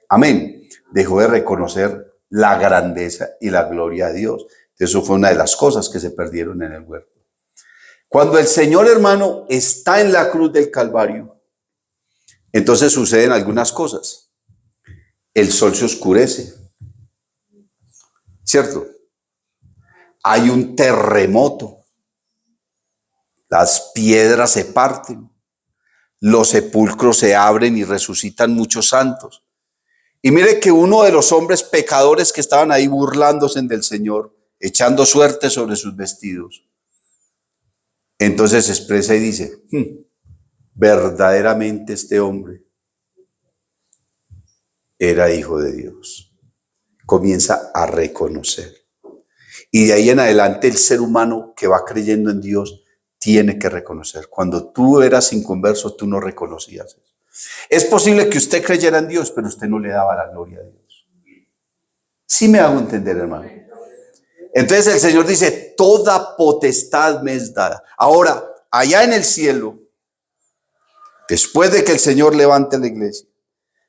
Amén. Dejó de reconocer la grandeza y la gloria de Dios. Eso fue una de las cosas que se perdieron en el huerto. Cuando el Señor, hermano, está en la cruz del Calvario, entonces suceden algunas cosas. El sol se oscurece, ¿cierto? Hay un terremoto. Las piedras se parten. Los sepulcros se abren y resucitan muchos santos. Y mire que uno de los hombres pecadores que estaban ahí burlándose del Señor, echando suerte sobre sus vestidos, entonces se expresa y dice, verdaderamente este hombre era hijo de Dios. Comienza a reconocer. Y de ahí en adelante el ser humano que va creyendo en Dios tiene que reconocer. Cuando tú eras inconverso, tú no reconocías eso. Es posible que usted creyera en Dios, pero usted no le daba la gloria a Dios. Sí me hago entender, hermano. Entonces el Señor dice, toda potestad me es dada. Ahora, allá en el cielo, después de que el Señor levante la iglesia,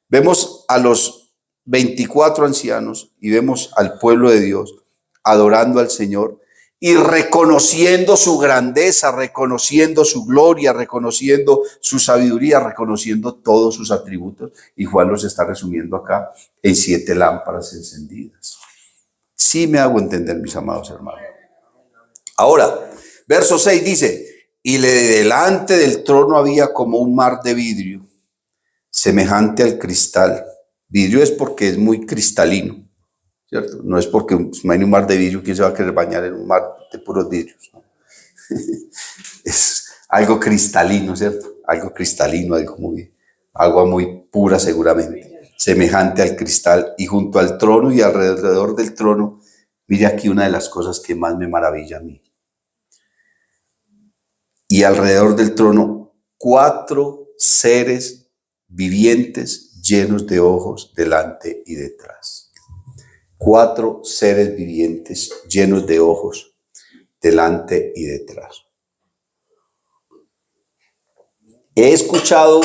vemos a los 24 ancianos y vemos al pueblo de Dios adorando al Señor y reconociendo su grandeza, reconociendo su gloria, reconociendo su sabiduría, reconociendo todos sus atributos. Y Juan los está resumiendo acá en 7 lámparas encendidas. Sí me hago entender, mis amados hermanos. Ahora, verso 6 dice, y delante del trono había como un mar de vidrio, semejante al cristal. Vidrio es porque es muy cristalino, ¿cierto? No es porque no hay un mar de vidrio, ¿quién se va a querer bañar en un mar de puros vidrios? ¿No? Es algo cristalino, ¿cierto? Algo cristalino, agua muy pura seguramente, semejante al cristal. Y junto al trono y alrededor del trono, mire aquí una de las cosas que más me maravilla a mí. Y alrededor del trono, 4 seres vivientes llenos de ojos delante y detrás. 4 seres vivientes llenos de ojos delante y detrás. He escuchado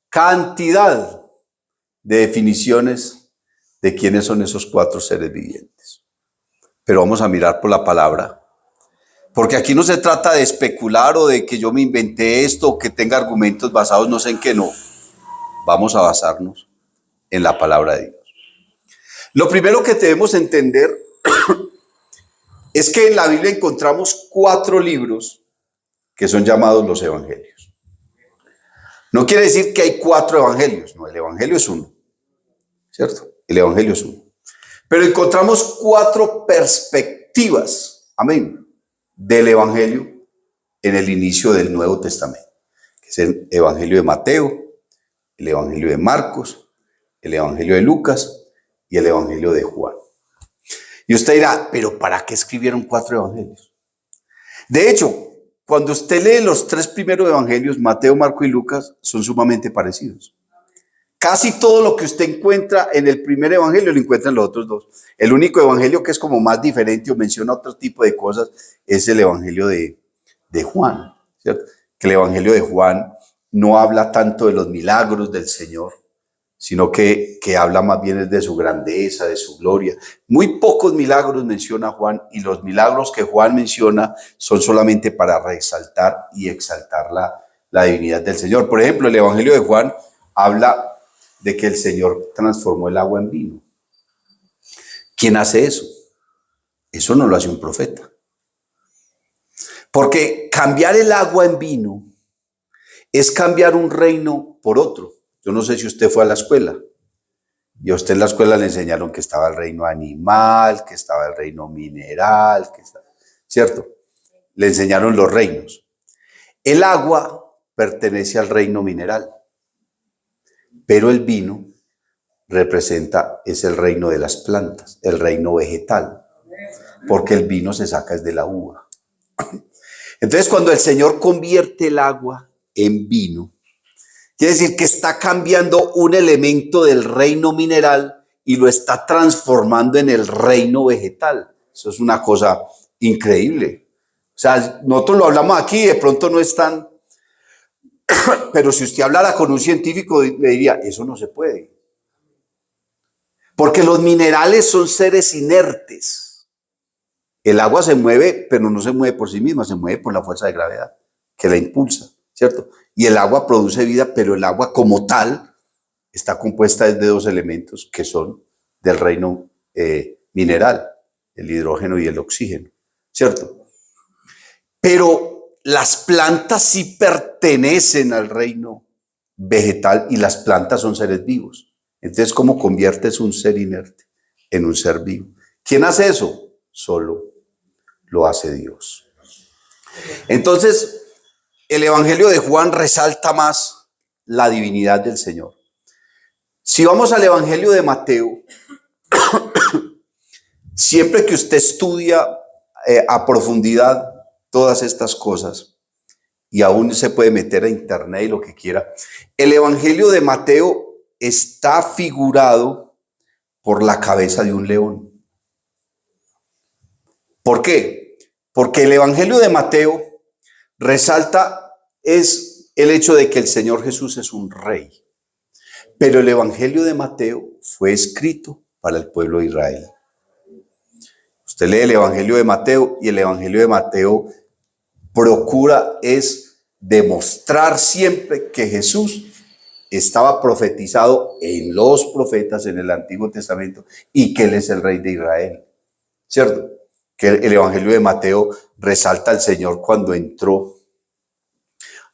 cantidad de definiciones de quiénes son esos 4 seres vivientes. Pero vamos a mirar por la palabra. Porque aquí no se trata de especular o de que yo me inventé esto o que tenga argumentos basados no sé en qué, no. Vamos a basarnos en la palabra de Dios. Lo primero que debemos entender es que en la Biblia encontramos 4 libros que son llamados los evangelios. No quiere decir que hay 4 evangelios, no, el evangelio es uno, ¿cierto? El evangelio es uno. Pero encontramos 4 perspectivas, amén, del evangelio en el inicio del Nuevo Testamento, que es el evangelio de Mateo, el evangelio de Marcos, el evangelio de Lucas y el evangelio de Juan. Y usted dirá, ¿pero para qué escribieron 4 evangelios? De hecho, cuando usted lee los 3 primeros evangelios, Mateo, Marcos y Lucas, son sumamente parecidos. Casi todo lo que usted encuentra en el primer evangelio lo encuentra en los otros 2. El único evangelio que es como más diferente o menciona otro tipo de cosas es el evangelio de Juan, ¿cierto? Que el evangelio de Juan no habla tanto de los milagros del Señor, sino que habla más bien de su grandeza, de su gloria. Muy pocos milagros menciona Juan y los milagros que Juan menciona son solamente para resaltar y exaltar la divinidad del Señor. Por ejemplo, el evangelio de Juan habla de que el Señor transformó el agua en vino. ¿Quién hace eso? Eso no lo hace un profeta. Porque cambiar el agua en vino es cambiar un reino por otro. Yo no sé si usted fue a la escuela y a usted en la escuela le enseñaron que estaba el reino animal, que estaba el reino mineral, ¿cierto? Le enseñaron los reinos. El agua pertenece al reino mineral, pero el vino es el reino de las plantas, el reino vegetal, porque el vino se saca desde la uva. Entonces, cuando el Señor convierte el agua en vino, Quiere decir que está cambiando un elemento del reino mineral y lo está transformando en el reino vegetal. Eso es una cosa increíble. O sea, nosotros lo hablamos aquí, de pronto no es tan... Pero si usted hablara con un científico, le diría, eso no se puede. Porque los minerales son seres inertes. El agua se mueve, pero no se mueve por sí misma, se mueve por la fuerza de gravedad que la impulsa, ¿cierto? Y el agua produce vida, pero el agua como tal está compuesta de dos elementos que son del reino mineral, el hidrógeno y el oxígeno, ¿cierto? Pero las plantas sí pertenecen al reino vegetal y las plantas son seres vivos. Entonces, ¿cómo conviertes un ser inerte en un ser vivo? ¿Quién hace eso? Solo lo hace Dios. Entonces, el Evangelio de Juan resalta más la divinidad del Señor. Si vamos al Evangelio de Mateo, siempre que usted estudia a profundidad todas estas cosas, y aún se puede meter a internet y lo que quiera, el Evangelio de Mateo está figurado por la cabeza de un león. ¿Por qué? Porque el Evangelio de Mateo resalta es el hecho de que el Señor Jesús es un rey. Pero el Evangelio de Mateo fue escrito para el pueblo de Israel. Usted lee el Evangelio de Mateo y el Evangelio de Mateo procura es demostrar siempre que Jesús estaba profetizado en los profetas en el Antiguo Testamento y que Él es el rey de Israel, ¿cierto? Que el Evangelio de Mateo resalta al Señor cuando entró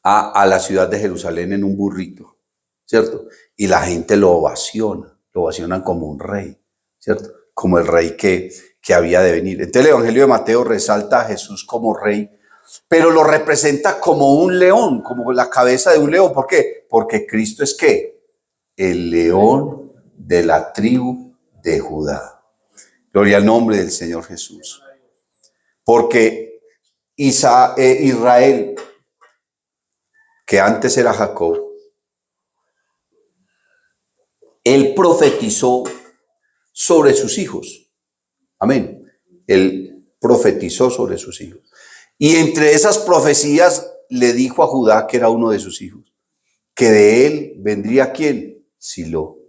a la ciudad de Jerusalén en un burrito, ¿cierto? Y la gente lo ovacionan como un rey, ¿cierto? Como el rey que había de venir. Entonces el Evangelio de Mateo resalta a Jesús como rey, pero lo representa como un león, como la cabeza de un león. ¿Por qué? Porque Cristo es ¿qué? El león de la tribu de Judá. Gloria al nombre del Señor Jesús. Porque Israel, que antes era Jacob, él profetizó sobre sus hijos. Amén. Él profetizó sobre sus hijos. Y entre esas profecías le dijo a Judá, que era uno de sus hijos, que de él vendría ¿quién? Silo,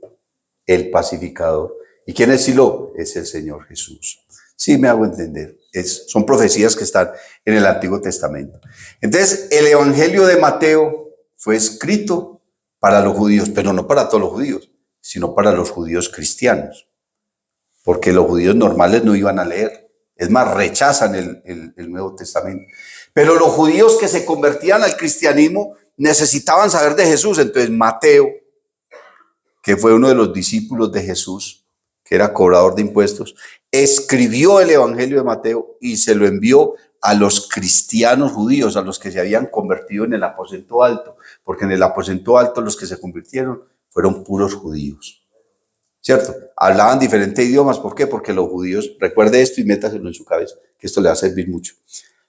el pacificador. ¿Y quién es Silo? Es el Señor Jesús. Sí, me hago entender. Son profecías que están en el Antiguo Testamento. Entonces, el Evangelio de Mateo fue escrito para los judíos, pero no para todos los judíos, sino para los judíos cristianos, porque los judíos normales no iban a leer. Es más, rechazan el Nuevo Testamento. Pero los judíos que se convertían al cristianismo necesitaban saber de Jesús. Entonces Mateo, que fue uno de los discípulos de Jesús, que era cobrador de impuestos, escribió el Evangelio de Mateo y se lo envió a los cristianos judíos, a los que se habían convertido en el aposento alto, porque en el aposento alto los que se convirtieron fueron puros judíos, ¿cierto? Hablaban diferentes idiomas. ¿Por qué? Porque los judíos, recuerde esto y métaselo en su cabeza, que esto le va a servir mucho.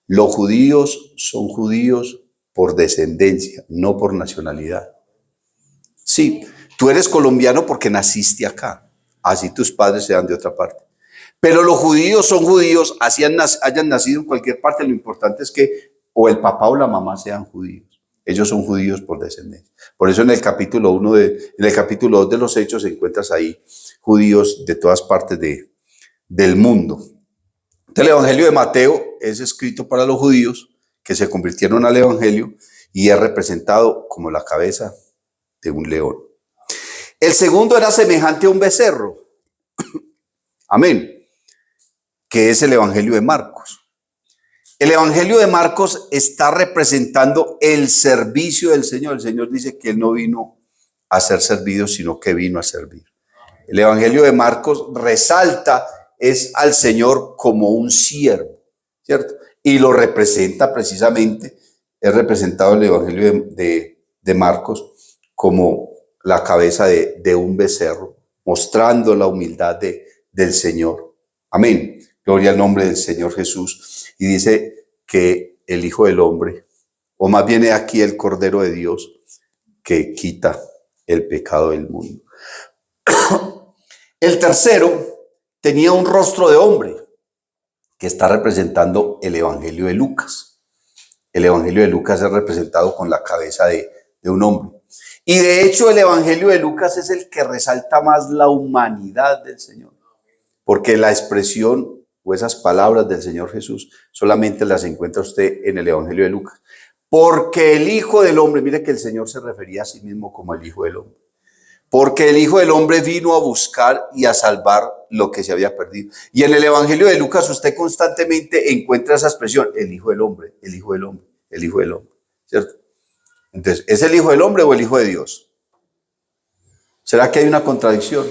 Los judíos son judíos por descendencia, no por nacionalidad. Sí, tú eres colombiano porque naciste acá, así tus padres sean de otra parte. Pero los judíos son judíos, así hayan nacido en cualquier parte. Lo importante es que o el papá o la mamá sean judíos. Ellos son judíos por descendencia. Por eso en el capítulo 2 de los Hechos encuentras ahí judíos de todas partes del mundo. Entonces, el Evangelio de Mateo es escrito para los judíos que se convirtieron al Evangelio y es representado como la cabeza de un león. El segundo era semejante a un becerro. Amén. Que es el Evangelio de Marcos. El Evangelio de Marcos está representando el servicio del Señor. El Señor dice que Él no vino a ser servido, sino que vino a servir. El Evangelio de Marcos resalta es al Señor como un siervo, ¿cierto? Y lo representa precisamente, es representado el Evangelio de Marcos como la cabeza de un becerro, mostrando la humildad del Señor. Amén. Gloria al nombre del Señor Jesús. Y dice que el Hijo del Hombre, o más bien aquí el Cordero de Dios, que quita el pecado del mundo. El tercero tenía un rostro de hombre, que está representando el Evangelio de Lucas. El Evangelio de Lucas es representado con la cabeza de un hombre. Y de hecho el Evangelio de Lucas es el que resalta más la humanidad del Señor. Porque la expresión o esas palabras del Señor Jesús solamente las encuentra usted en el Evangelio de Lucas. Porque el Hijo del Hombre, mire que el Señor se refería a sí mismo como el Hijo del Hombre. Porque el Hijo del Hombre vino a buscar y a salvar lo que se había perdido. Y en el Evangelio de Lucas usted constantemente encuentra esa expresión, el Hijo del Hombre, el Hijo del Hombre, el Hijo del Hombre, ¿cierto? Entonces, ¿es el Hijo del Hombre o el Hijo de Dios? ¿Será que hay una contradicción?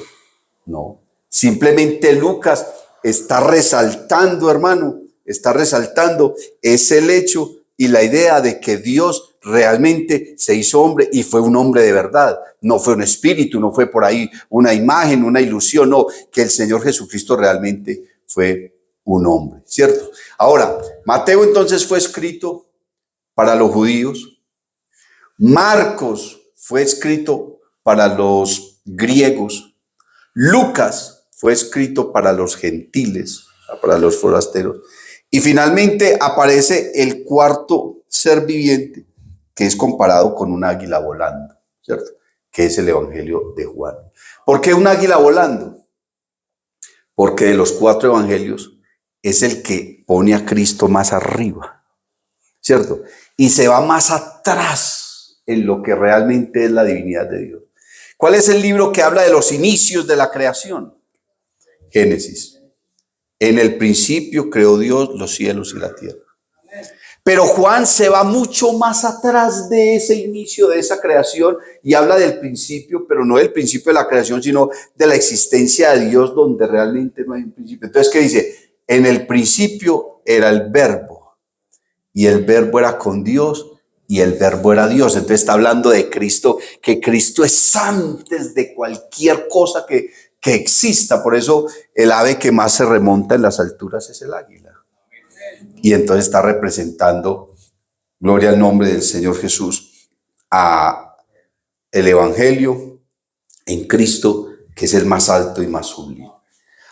No. Simplemente Lucas está resaltando, hermano, está resaltando es el hecho y la idea de que Dios realmente se hizo hombre y fue un hombre de verdad. No fue un espíritu, no fue por ahí una imagen, una ilusión, no, que el Señor Jesucristo realmente fue un hombre, ¿cierto? Ahora, Mateo entonces fue escrito para los judíos. Marcos fue escrito para los griegos. Lucas fue escrito para los gentiles, para los forasteros. Y finalmente aparece el cuarto ser viviente, que es comparado con un águila volando, ¿cierto? Que es el Evangelio de Juan. ¿Por qué un águila volando? Porque de los cuatro evangelios es el que pone a Cristo más arriba, ¿cierto? Y se va más atrás en lo que realmente es la divinidad de Dios. ¿Cuál es el libro que habla de los inicios de la creación? Génesis. En el principio creó Dios los cielos y la tierra. Pero Juan se va mucho más atrás de ese inicio, de esa creación, y habla del principio, pero no del principio de la creación, sino de la existencia de Dios, donde realmente no hay un principio. Entonces, ¿qué dice? En el principio era el Verbo, y el Verbo era con Dios, y el Verbo era Dios. Entonces está hablando de Cristo, que Cristo es antes de cualquier cosa que exista. Por eso el ave que más se remonta en las alturas es el águila. Y entonces está representando, gloria al nombre del Señor Jesús, a el Evangelio en Cristo, que es el más alto y más sublime.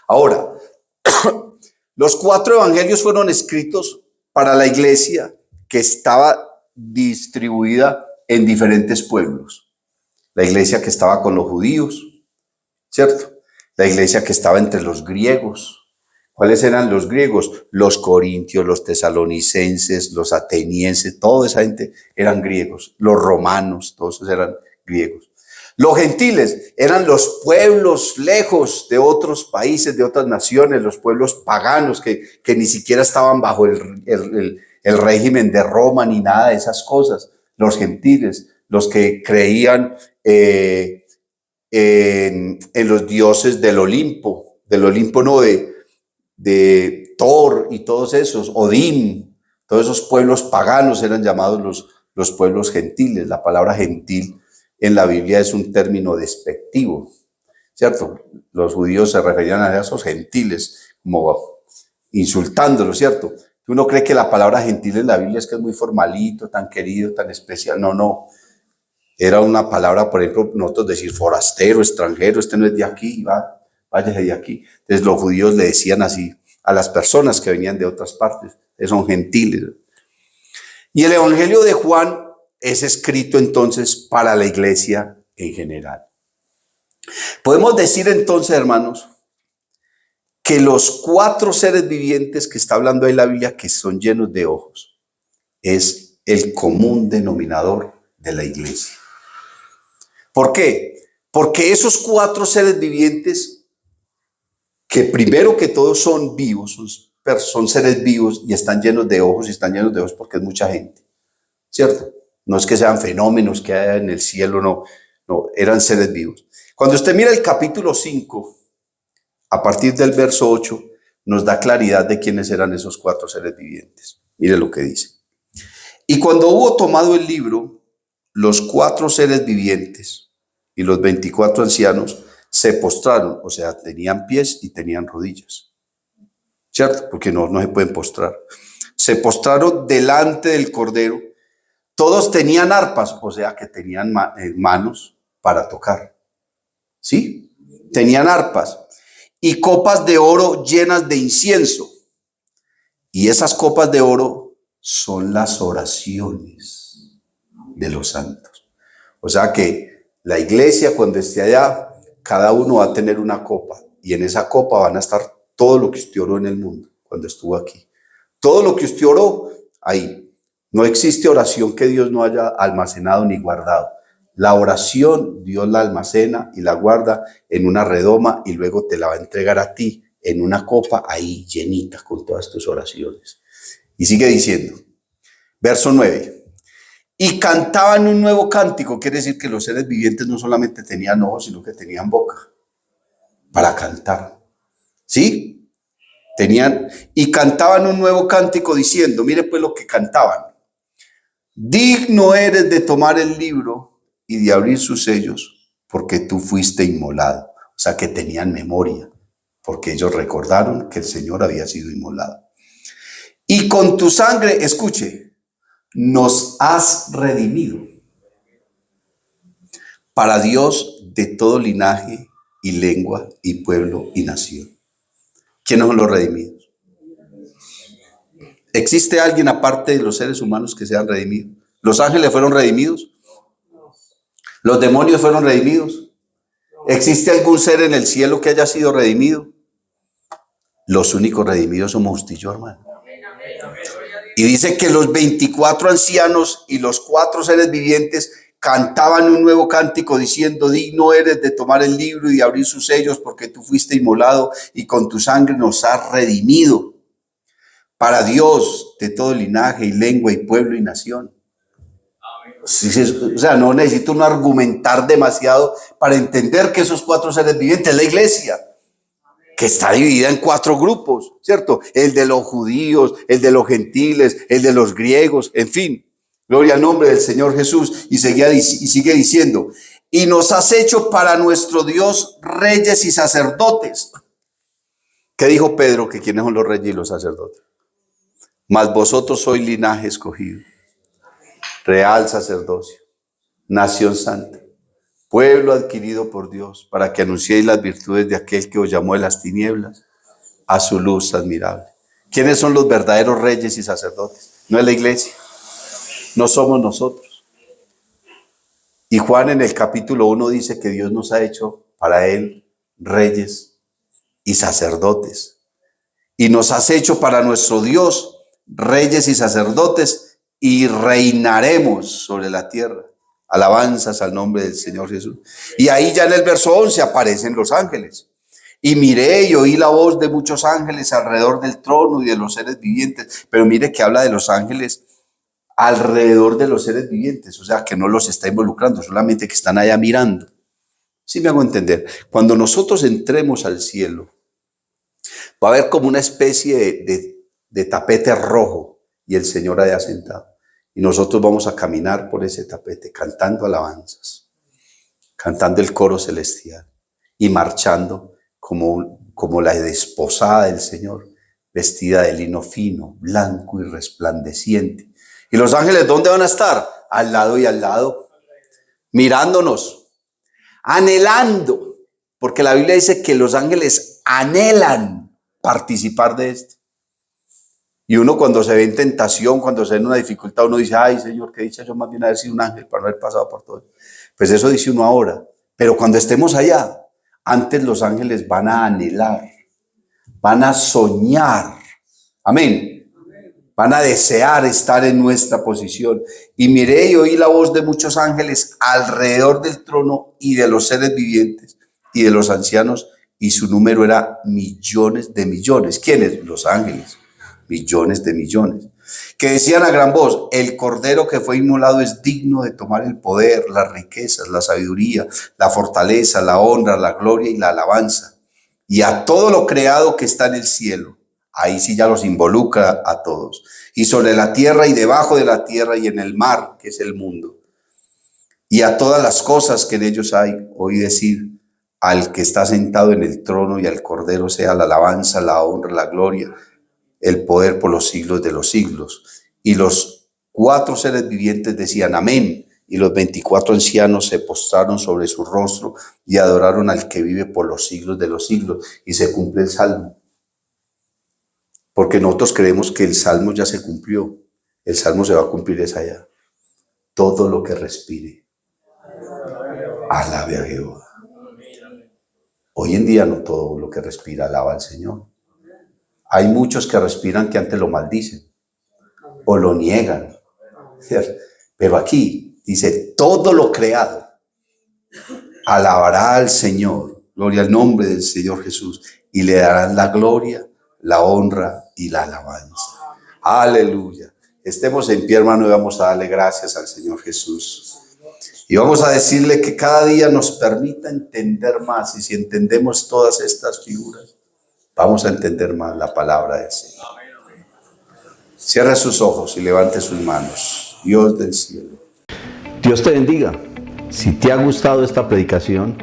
Ahora, los cuatro evangelios fueron escritos para la iglesia que estaba distribuida en diferentes pueblos. La iglesia que estaba con los judíos, ¿cierto? La iglesia que estaba entre los griegos. ¿Cuáles eran los griegos? Los corintios, los tesalonicenses, los atenienses, toda esa gente eran griegos. Los romanos, todos esos eran griegos. Los gentiles eran los pueblos lejos de otros países, de otras naciones, los pueblos paganos que ni siquiera estaban bajo el régimen de Roma ni nada de esas cosas. Los gentiles, los que creían en los dioses del Olimpo no de Thor y todos esos, Odín, todos esos pueblos paganos eran llamados los pueblos gentiles. La palabra gentil en la Biblia es un término despectivo, ¿cierto? Los judíos se referían a esos gentiles como insultándolos, ¿cierto? Uno cree que la palabra gentil en la Biblia es que es muy formalito, tan querido, tan especial. No. Era una palabra, por ejemplo, nosotros decir forastero, extranjero, este no es de aquí, váyase de aquí. Entonces los judíos le decían así a las personas que venían de otras partes, son gentiles. Y el Evangelio de Juan es escrito entonces para la iglesia en general. Podemos decir entonces, hermanos, que los cuatro seres vivientes que está hablando ahí la Biblia, que son llenos de ojos, es el común denominador de la iglesia. ¿Por qué? Porque esos cuatro seres vivientes, que primero que todo son vivos, son seres vivos y están llenos de ojos, y están llenos de ojos porque es mucha gente, ¿cierto? No es que sean fenómenos que hay en el cielo, no, eran seres vivos. Cuando usted mira el capítulo 5, a partir del verso 8, nos da claridad de quiénes eran esos cuatro seres vivientes. Mire lo que dice. Y cuando hubo tomado el libro, los cuatro seres vivientes y los 24 ancianos se postraron, o sea, tenían pies y tenían rodillas, ¿cierto? Porque no se pueden postrar. Se postraron delante del Cordero, Todos tenían arpas, o sea que tenían manos para tocar. ¿Sí? Tenían arpas y copas de oro llenas de incienso. Y esas copas de oro son las oraciones de los santos. O sea que la iglesia, cuando esté allá, cada uno va a tener una copa. Y en esa copa van a estar todo lo que usted oró en el mundo cuando estuvo aquí. Todo lo que usted oró, ahí. No existe oración que Dios no haya almacenado ni guardado. La oración Dios la almacena y la guarda en una redoma y luego te la va a entregar a ti en una copa ahí llenita con todas tus oraciones. Y sigue diciendo, verso 9. Y cantaban un nuevo cántico, quiere decir que los seres vivientes no solamente tenían ojos, sino que tenían boca para cantar. ¿Sí? Y cantaban un nuevo cántico diciendo, mire pues lo que cantaban. Digno eres de tomar el libro y de abrir sus sellos, porque tú fuiste inmolado. O sea que tenían memoria, porque ellos recordaron que el Señor había sido inmolado. Y con tu sangre, escuche, nos has redimido para Dios de todo linaje y lengua y pueblo y nación. ¿Quiénes son los redimidos? ¿Existe alguien aparte de los seres humanos que sean redimidos? ¿Los ángeles fueron redimidos? ¿Los demonios fueron redimidos? ¿Existe algún ser en el cielo que haya sido redimido? Los únicos redimidos somos usted y yo, hermano. Y dice que los 24 ancianos y los 4 seres vivientes cantaban un nuevo cántico diciendo, digno eres de tomar el libro y de abrir sus sellos, porque tú fuiste inmolado y con tu sangre nos has redimido para Dios de todo linaje y lengua y pueblo y nación. O sea, no necesito uno argumentar demasiado para entender que esos 4 seres vivientes, la iglesia, que está dividida en 4 grupos, ¿cierto? El de los judíos, el de los gentiles, el de los griegos, en fin. Gloria al nombre del Señor Jesús. Y sigue diciendo, y nos has hecho para nuestro Dios reyes y sacerdotes. ¿Qué dijo Pedro? Que quiénes son los reyes y los sacerdotes. Mas vosotros sois linaje escogido, real sacerdocio, nación santa, pueblo adquirido por Dios, para que anunciéis las virtudes de aquel que os llamó de las tinieblas a su luz admirable. ¿Quiénes son los verdaderos reyes y sacerdotes? No es la iglesia, no somos nosotros. Y Juan en el capítulo 1 dice que Dios nos ha hecho para él reyes y sacerdotes. Y nos has hecho para nuestro Dios reyes y sacerdotes y reinaremos sobre la tierra. Alabanzas al nombre del Señor Jesús. Y ahí ya en el verso 11 aparecen los ángeles. Y miré y oí la voz de muchos ángeles alrededor del trono y de los seres vivientes. Pero mire que habla de los ángeles alrededor de los seres vivientes. O sea, que no los está involucrando, solamente que están allá mirando. ¿Sí me hago entender? Cuando nosotros entremos al cielo, va a haber como una especie de tapete rojo y el Señor allá sentado. Y nosotros vamos a caminar por ese tapete cantando alabanzas, cantando el coro celestial y marchando como la desposada del Señor, vestida de lino fino, blanco y resplandeciente. ¿Y los ángeles dónde van a estar? Al lado y al lado, mirándonos, anhelando, porque la Biblia dice que los ángeles anhelan participar de esto. Y uno cuando se ve en tentación, cuando se ve en una dificultad, uno dice, ay Señor, qué dicha yo más bien haber sido un ángel para no haber pasado por todo. Pues eso dice uno ahora. Pero cuando estemos allá, antes los ángeles van a anhelar, van a soñar. Amén. Van a desear estar en nuestra posición. Y miré y oí la voz de muchos ángeles alrededor del trono y de los seres vivientes y de los ancianos, y su número era millones de millones. ¿Quiénes? Los ángeles. Millones de millones, que decían a gran voz, el cordero que fue inmolado es digno de tomar el poder, las riquezas, la sabiduría, la fortaleza, la honra, la gloria y la alabanza. Y a todo lo creado que está en el cielo, ahí sí ya los involucra a todos, y sobre la tierra y debajo de la tierra y en el mar, que es el mundo, y a todas las cosas que en ellos hay, oí decir, al que está sentado en el trono y al cordero sea la alabanza, la honra, la gloria, el poder por los siglos de los siglos. Y los 4 seres vivientes decían amén, y los 24 ancianos se postraron sobre su rostro y adoraron al que vive por los siglos de los siglos. Y se cumple el Salmo. Porque nosotros creemos que el Salmo ya se cumplió. El Salmo se va a cumplir es allá. Todo lo que respire, alabe a Jehová. Hoy en día no todo lo que respira alaba al Señor. Hay muchos que respiran que antes lo maldicen o lo niegan. ¿Cierto? Pero aquí dice, todo lo creado alabará al Señor, gloria al nombre del Señor Jesús, y le darán la gloria, la honra y la alabanza. Aleluya. Estemos en pie, hermano, y vamos a darle gracias al Señor Jesús. Y vamos a decirle que cada día nos permita entender más, y si entendemos todas estas figuras, vamos a entender más la palabra del Señor. Cierre sus ojos y levante sus manos. Dios del cielo. Dios te bendiga. Si te ha gustado esta predicación,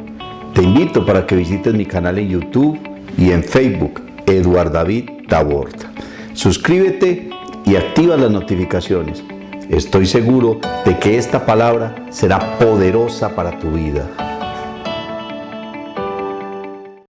te invito para que visites mi canal en YouTube y en Facebook, Eduard David Taborda. Suscríbete y activa las notificaciones. Estoy seguro de que esta palabra será poderosa para tu vida.